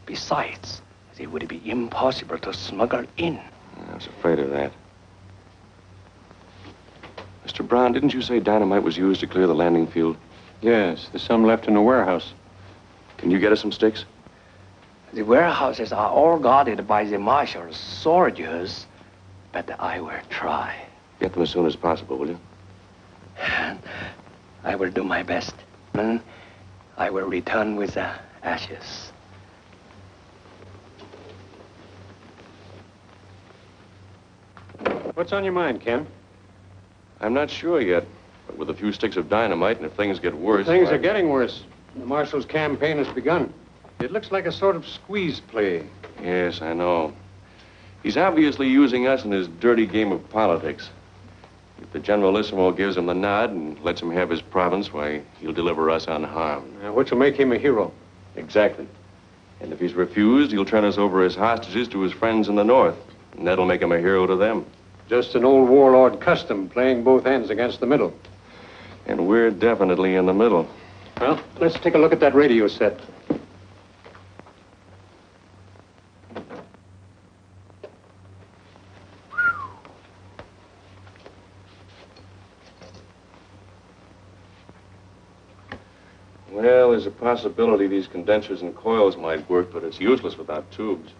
Besides, they would be impossible to smuggle in. I was afraid of that. Mr. Brown, didn't you say dynamite was used to clear the landing field? Yes, there's some left in the warehouse. Can you get us some sticks? The warehouses are all guarded by the Marshal's soldiers, but I will try. Get them as soon as possible, will you? I will do my best. And I will return with the ashes. What's on your mind, Ken? I'm not sure yet, but with a few sticks of dynamite, and if things get worse... Things are getting worse. The Marshal's campaign has begun. It looks like a sort of squeeze play. Yes, I know. He's obviously using us in his dirty game of politics. If the Generalissimo gives him the nod and lets him have his province, why, he'll deliver us unharmed. Which will make him a hero. Exactly. And if he's refused, he'll turn us over as hostages to his friends in the north. And that'll make him a hero to them. Just an old warlord custom, playing both ends against the middle. And we're definitely in the middle. Well, let's take a look at that radio set. Well, there's a possibility these condensers and coils might work, but it's useless without tubes.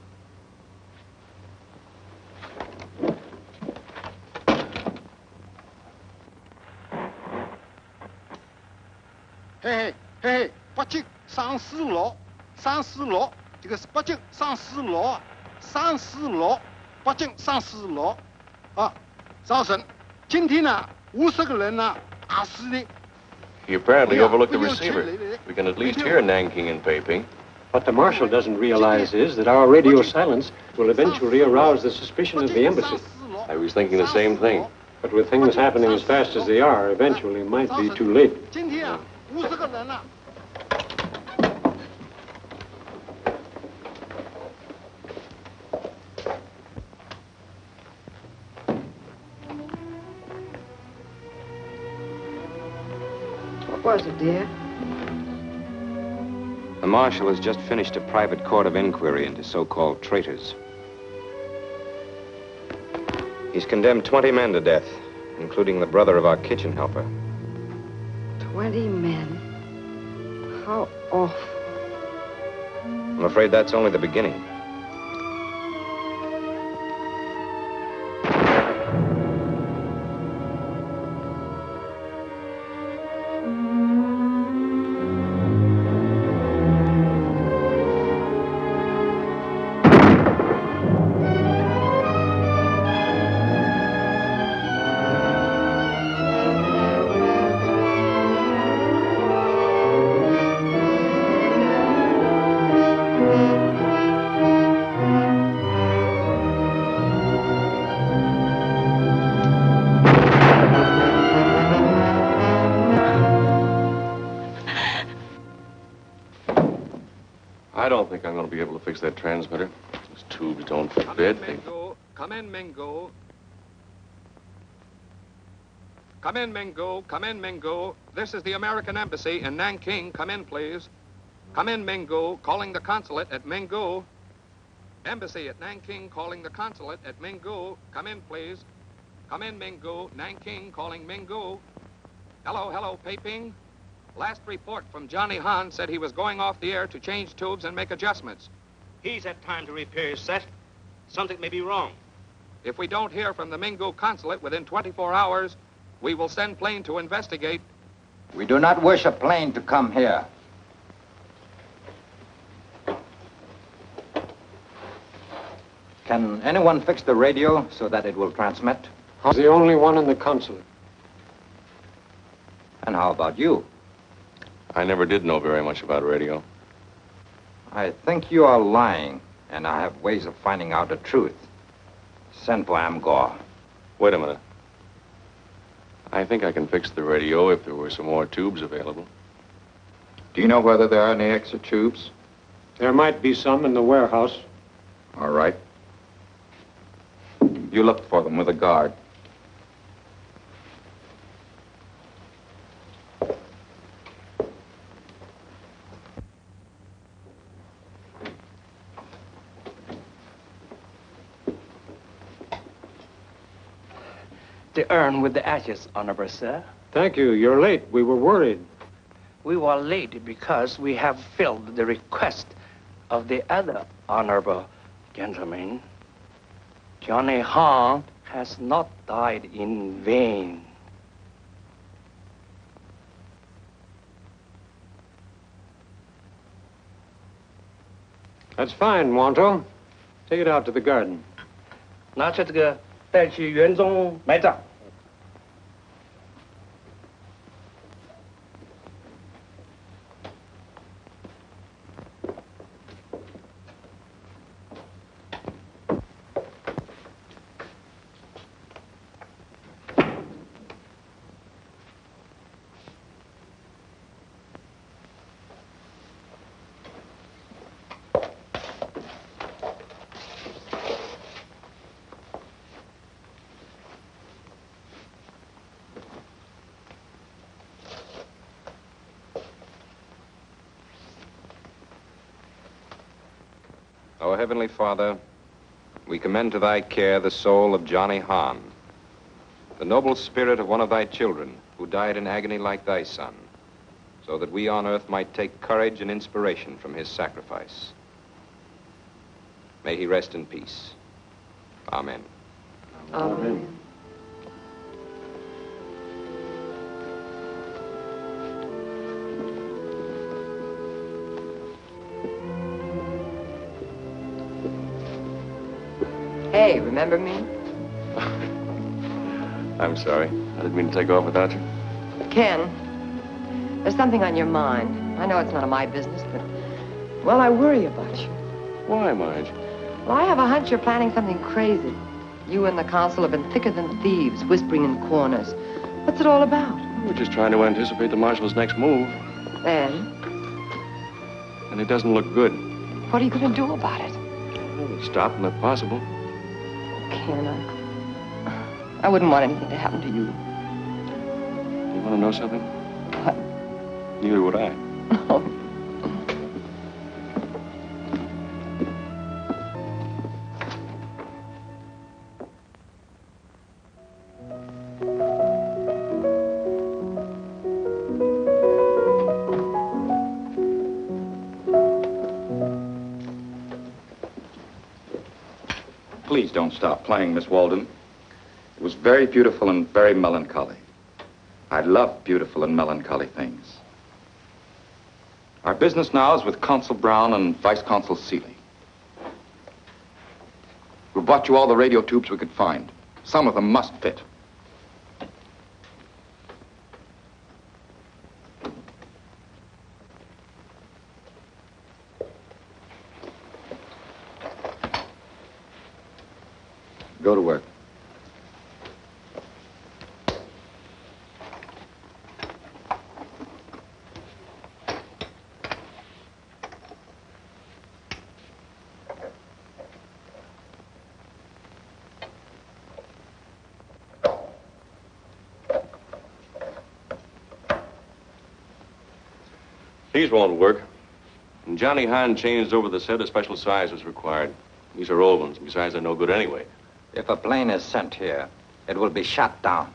Hey, 北京上4楼，上4楼，这个是北京上4楼，上4楼，北京上4楼，啊，早晨，今天呢，50个人呢打死的。 He apparently overlooked the receiver. We can at least hear Nanking and Peiping. What the Marshal doesn't realize is that our radio silence will eventually arouse the suspicion of the embassy. I was thinking the same thing. But with things happening as fast as they are, eventually it might be too late. 今天啊，50个人了。 What was it, dear? The Marshal has just finished a private court of inquiry into so-called traitors. He's condemned 20 men to death, including the brother of our kitchen helper. 20 men. How awful. I'm afraid that's only the beginning. I don't think I'm going to be able to fix that transmitter. Those tubes don't fit. Come in, Mingo. Come in, Mingo. Come in, Mingo. This is the American Embassy in Nanking. Come in, please. Come in, Mingo. Calling the consulate at Mingo. Embassy at Nanking calling the consulate at Mingo. Come in, please. Come in, Mingo. Nanking calling Mingo. Hello, hello, Peiping. Last report from Johnny Han said he was going off the air to change tubes and make adjustments. He's had time to repair his set. Something may be wrong. If we don't hear from the Mingo consulate within 24 hours, we will send plane to investigate. We do not wish a plane to come here. Can anyone fix the radio so that it will transmit? I'm the only one in the consulate. And how about you? I never did know very much about radio. I think you are lying, and I have ways of finding out the truth. Send for Amgor. Wait a minute. I think I can fix the radio if there were some more tubes available. Do you know whether there are any extra tubes? There might be some in the warehouse. All right. You look for them with a guard. The urn with the ashes, Honorable Sir. Thank you. You're late. We were worried. We were late because we have filled the request of the other honorable gentleman. Johnny Han has not died in vain. That's fine, Wanto. Take it out to the garden. 拿去这个带去园中埋葬。Our Heavenly Father, we commend to thy care the soul of Johnny Han, the noble spirit of one of thy children who died in agony like thy son, so that we on earth might take courage and inspiration from his sacrifice. May he rest in peace. Amen. Amen. Hey, remember me? I'm sorry. I didn't mean to take off without you. Ken, there's something on your mind. I know it's none of my business, but, well, I worry about you. Why, Marge? Well, I have a hunch you're planning something crazy. You and the consul have been thicker than thieves, whispering in corners. What's it all about? We're just trying to anticipate the marshal's next move. And? And it doesn't look good. What are you going to do about it? We'll stop him if possible. Ken, I wouldn't want anything to happen to you. You want to know something? What? Neither would I. Oh. Please don't stop playing, Miss Walden. It was very beautiful and very melancholy. I love beautiful and melancholy things. Our business now is with Consul Brown and Vice Consul Seeley. We brought you all the radio tubes we could find. Some of them must fit. Go to work. These won't work. When Johnny Han changed over the set, a special size was required. These are old ones. Besides, they're no good anyway. If a plane is sent here, It will be shot down.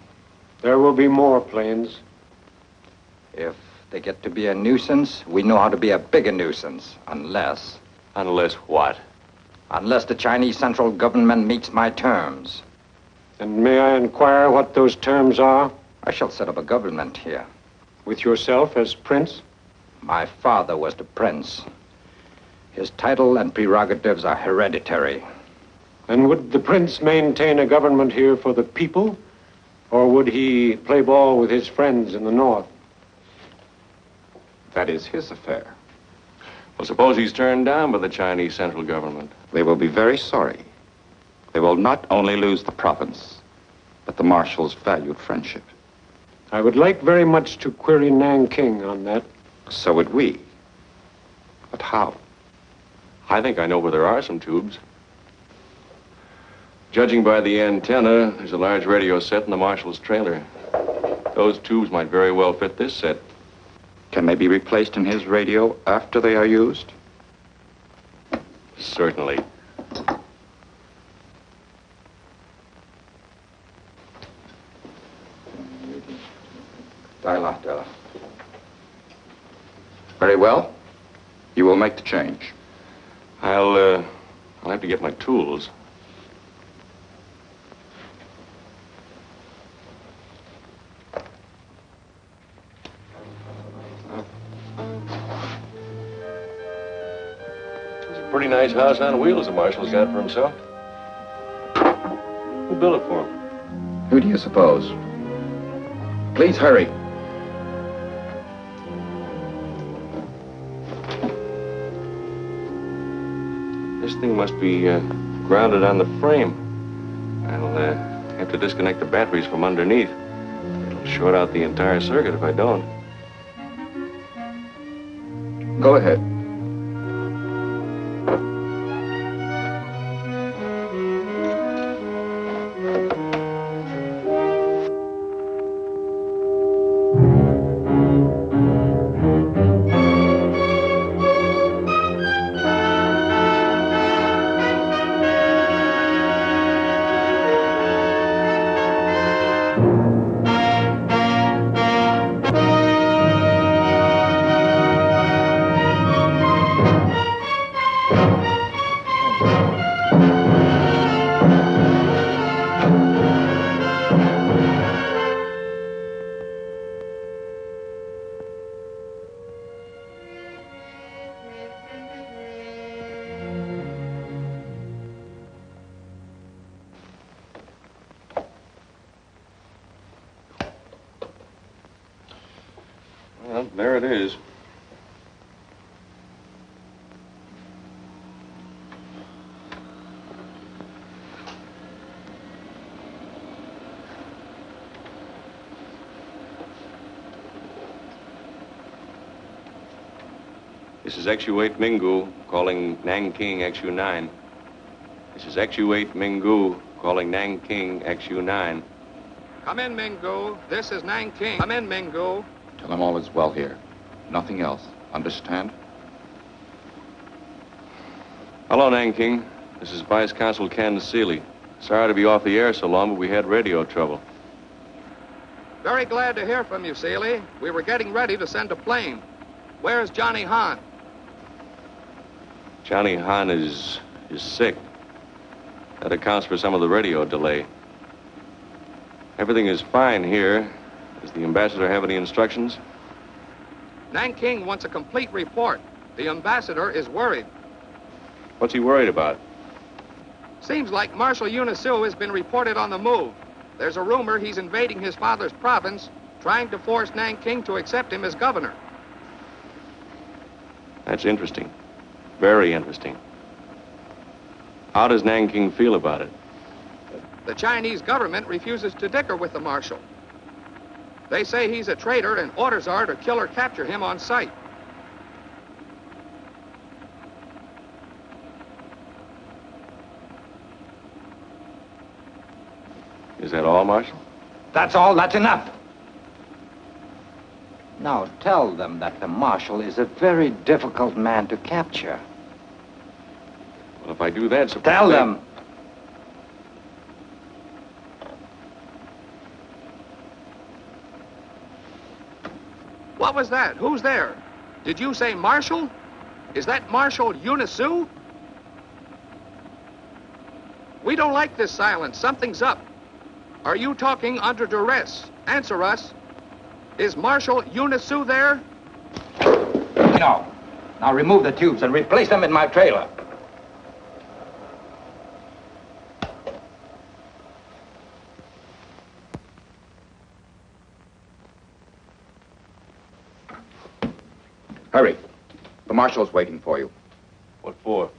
There will be more planes. If they get to be a nuisance, we know how to be a bigger nuisance. Unless... Unless what? Unless the Chinese central government meets my terms. And may I inquire what those terms are? I shall set up a government here. With yourself as prince? My father was the prince. His title and prerogatives are hereditary. And would the prince maintain a government here for the people? Or would he play ball with his friends in the north? That is his affair. Well, suppose he's turned down by the Chinese central government. They will be very sorry. They will not only lose the province, but the marshal's valued friendship. I would like very much to query Nanking on that. So would we. But how? I think I know where there are some tubes. Judging by the antenna, there's a large radio set in the marshal's trailer. Those tubes might very well fit this set. Can they be replaced in his radio after they are used? Certainly. Dial. Very well. You will make the change. I'll have to get my tools. It's a pretty nice house on wheels the marshal's got for himself. Who built it for him? Who do you suppose? Please hurry. This thing must be grounded on the frame. I'll have to disconnect the batteries from underneath. It'll short out the entire circuit if I don't. Go ahead. Well, there it is. This is XU-8 Mingu calling Nanking XU-9. This is XU-8 Mingu calling Nanking XU-9. Come in, Mingu. This is Nanking. Come in, Mingu. Tell them all is well here. Nothing else. Understand? Hello, Nanking. This is Vice Consul Ken Seeley. Sorry to be off the air so long, but we had radio trouble. Very glad to hear from you, Seeley. We were getting ready to send a plane. Where's Johnny Hahn? Johnny Hahn is sick. That accounts for some of the radio delay. Everything is fine here. Does the ambassador have any instructions? Nanking wants a complete report. The ambassador is worried. What's he worried about? Seems like Marshal Unisu has been reported on the move. There's a rumor he's invading his father's province, trying to force Nanking to accept him as governor. That's interesting. Very interesting. How does Nanking feel about it? The Chinese government refuses to dicker with the marshal. They say he's a traitor and orders are to kill or capture him on sight. Is that all, Marshal? That's all. That's enough. Now tell them that the marshal is a very difficult man to capture. Well, if I do that, suppose Tell them. What was that? Who's there? Did you say Marshal? Is that Marshal Unisu? We don't like this silence. Something's up. Are you talking under duress? Answer us. Is Marshal Unisu there? No. Now remove the tubes and replace them in my trailer. Hurry. The marshal's waiting for you. What for?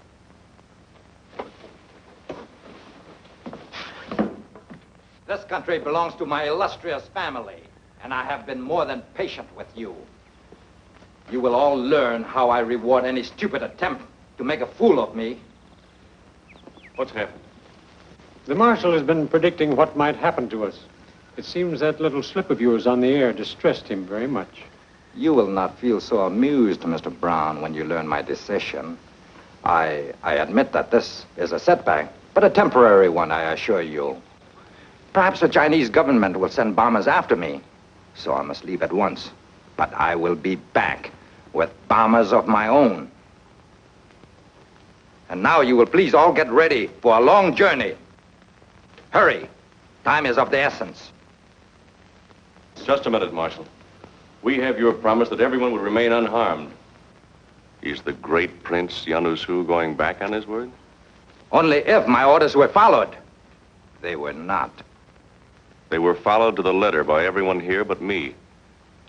This country belongs to my illustrious family, and I have been more than patient with you. You will all learn how I reward any stupid attempt to make a fool of me. What's happened? The marshal has been predicting what might happen to us. It seems that little slip of yours on the air distressed him very much. You will not feel so amused, Mr. Brown, when you learn my decision. I admit that this is a setback, but a temporary one, I assure you. Perhaps the Chinese government will send bombers after me, so I must leave at once. But I will be back with bombers of my own. And now you will please all get ready for a long journey. Hurry. Time is of the essence. Just a minute, Marshal. We have your promise that everyone will remain unharmed. Is the great Prince Yanusu going back on his word? Only if my orders were followed. They were not. They were followed to the letter by everyone here but me.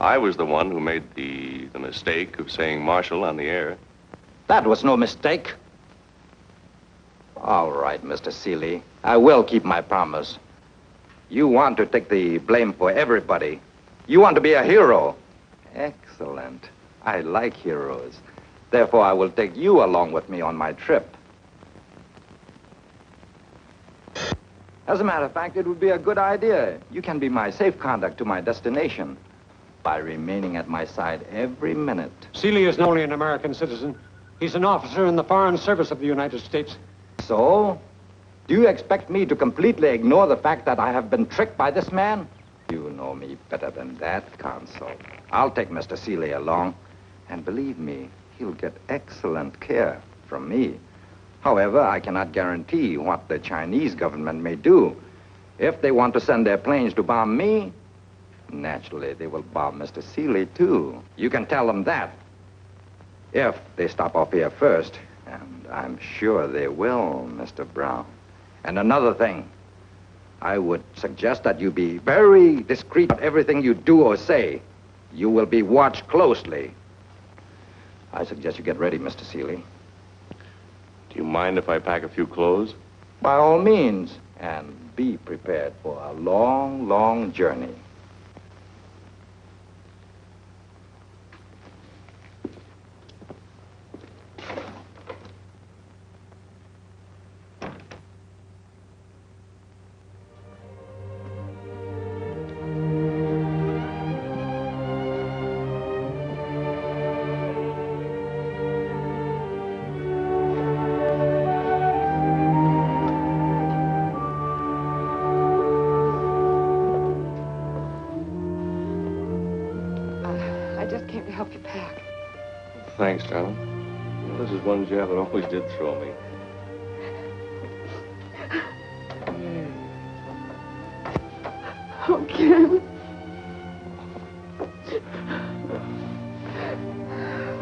I was the one who made the mistake of saying Marshal on the air. That was no mistake. All right, Mr. Seeley. I will keep my promise. You want to take the blame for everybody. You want to be a hero. Excellent. I like heroes. Therefore, I will take you along with me on my trip. As a matter of fact, it would be a good idea. You can be my safe conduct to my destination by remaining at my side every minute. Seeley is not only an American citizen, he's an officer in the Foreign Service of the United States. So, do you expect me to completely ignore the fact that I have been tricked by this man? You know me better than that, Consul. I'll take Mr. Seeley along, and believe me, he'll get excellent care from me. However, I cannot guarantee what the Chinese government may do. If they want to send their planes to bomb me, naturally, they will bomb Mr. Seeley, too. You can tell them that. If they stop off here first, and I'm sure they will, Mr. Brown. And another thing, I would suggest that you be very discreet about everything you do or say. You will be watched closely. I suggest you get ready, Mr. Seeley. Do you mind if I pack a few clothes? By all means, and be prepared for a long, long journey. Thanks, darling. Well, this is one job that always did throw me. Oh, Ken.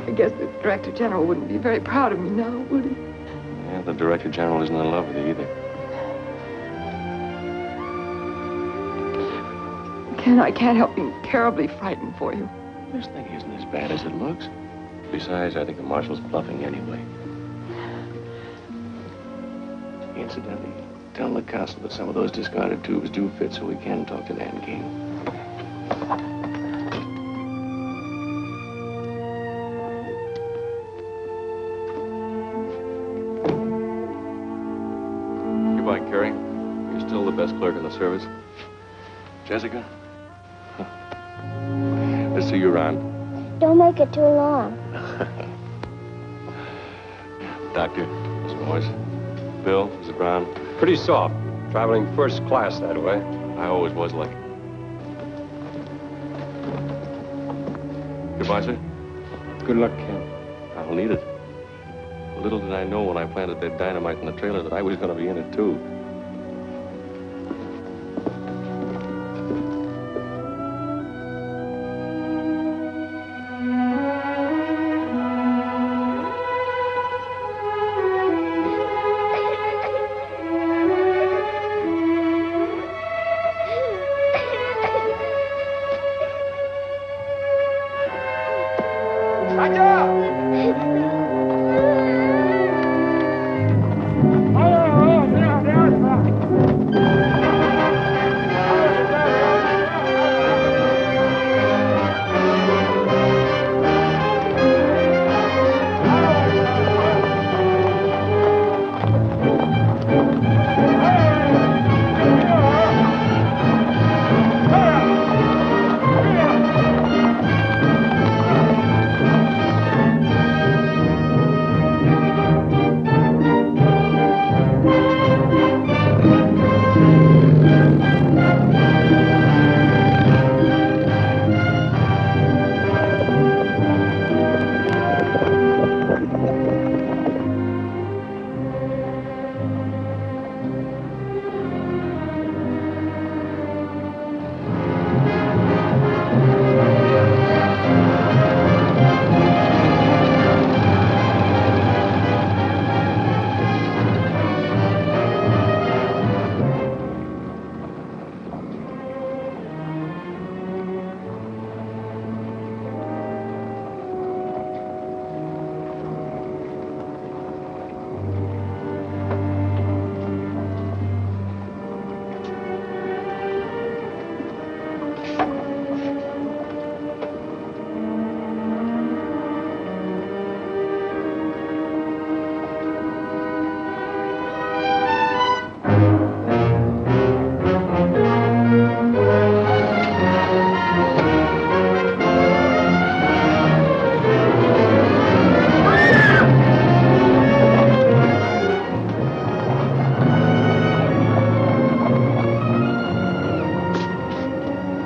I guess the Director General wouldn't be very proud of me now, would he? Yeah, the Director General isn't in love with you either. Ken, I can't help being terribly frightened for you. This thing isn't as bad as it looks. Besides, I think the Marshal's bluffing anyway. Incidentally, tell the Consul that some of those discarded tubes do fit so we can talk to Nanking. Goodbye, Carrie. You're still the best clerk in the service. Jessica? Let's see you around. Don't make it too long. Doctor, Mr. Morris, Bill, Mrs. Brown. Pretty soft. Traveling first class that way. I always was like. Goodbye, sir. Good luck, Kent. I'll need it. Little did I know when I planted that dynamite in the trailer that I was going to be in it, too.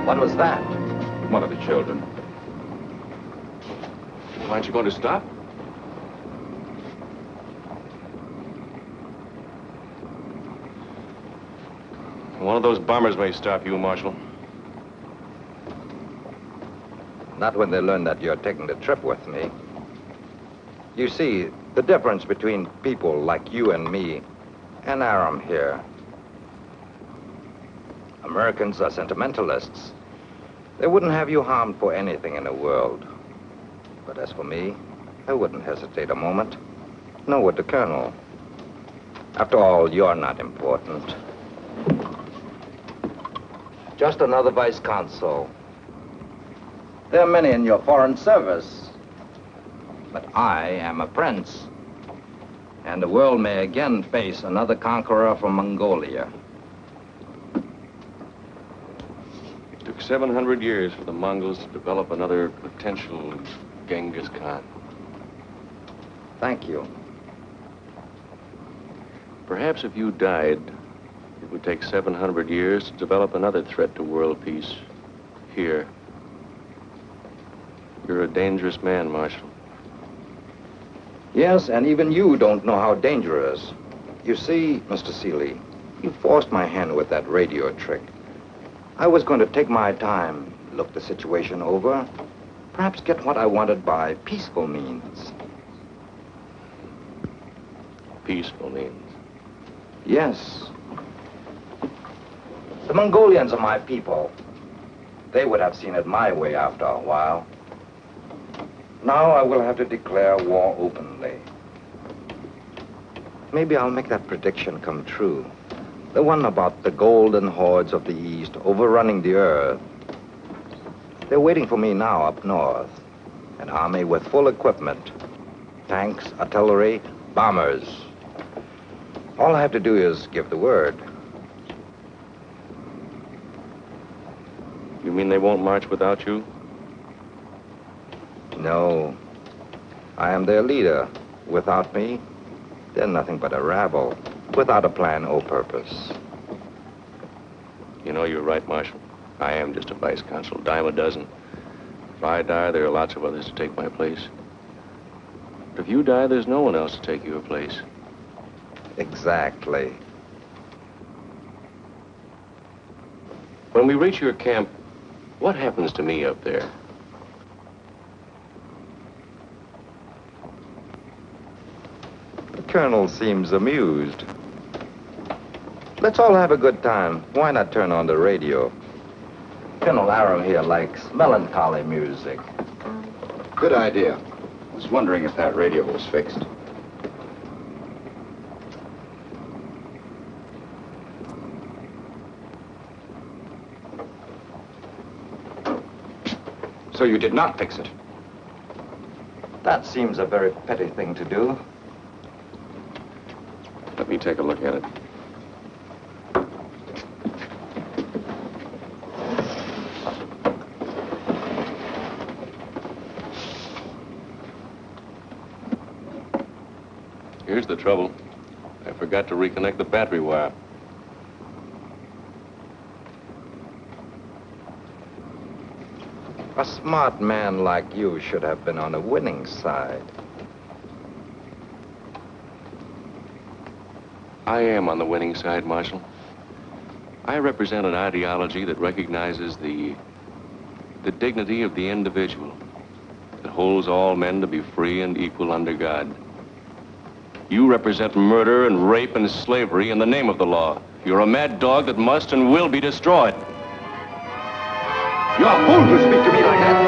What was that? One of the children. Aren't you going to stop? One of those bombers may stop you, Marshal. Not when they learn that you're taking the trip with me. You see, the difference between people like you and me and Aram here. Americans are sentimentalists. They wouldn't have you harmed for anything in the world. But as for me, I wouldn't hesitate a moment. Nor would the Colonel. After all, you're not important. Just another vice consul. There are many in your foreign service. But I am a prince. And the world may again face another conqueror from Mongolia. It took 700 years for the Mongols to develop another potential Genghis Khan. Thank you. Perhaps if you died, it would take 700 years to develop another threat to world peace. Here. You're a dangerous man, Marshal. Yes, and even you don't know how dangerous. You see, Mr. Seeley, you forced my hand with that radio trick. I was going to take my time, look the situation over, perhaps get what I wanted by peaceful means. Peaceful means? Yes. The Mongolians are my people. They would have seen it my way after a while. Now I will have to declare war openly. Maybe I'll make that prediction come true. The one about the golden hordes of the East overrunning the earth. They're waiting for me now up north. An army with full equipment. Tanks, artillery, bombers. All I have to do is give the word. You mean they won't march without you? No. I am their leader. Without me, they're nothing but a rabble. Without a plan or purpose. You know, you're right, Marshal. I am just a vice consul, dime a dozen. If I die, there are lots of others to take my place. But if you die, there's no one else to take your place. Exactly. When we reach your camp, what happens to me up there? The colonel seems amused. Let's all have a good time. Why not turn on the radio? Colonel Arrow here likes melancholy music. Good idea. I was wondering if that radio was fixed. So you did not fix it? That seems a very petty thing to do. Let me take a look at it. Here's the trouble. I forgot to reconnect the battery wire. A smart man like you should have been on the winning side. I am on the winning side, Marshal. I represent an ideology that recognizes the dignity of the individual, that holds all men to be free and equal under God. You represent murder and rape and slavery in the name of the law. You're a mad dog that must and will be destroyed. You're a fool to speak to me like that.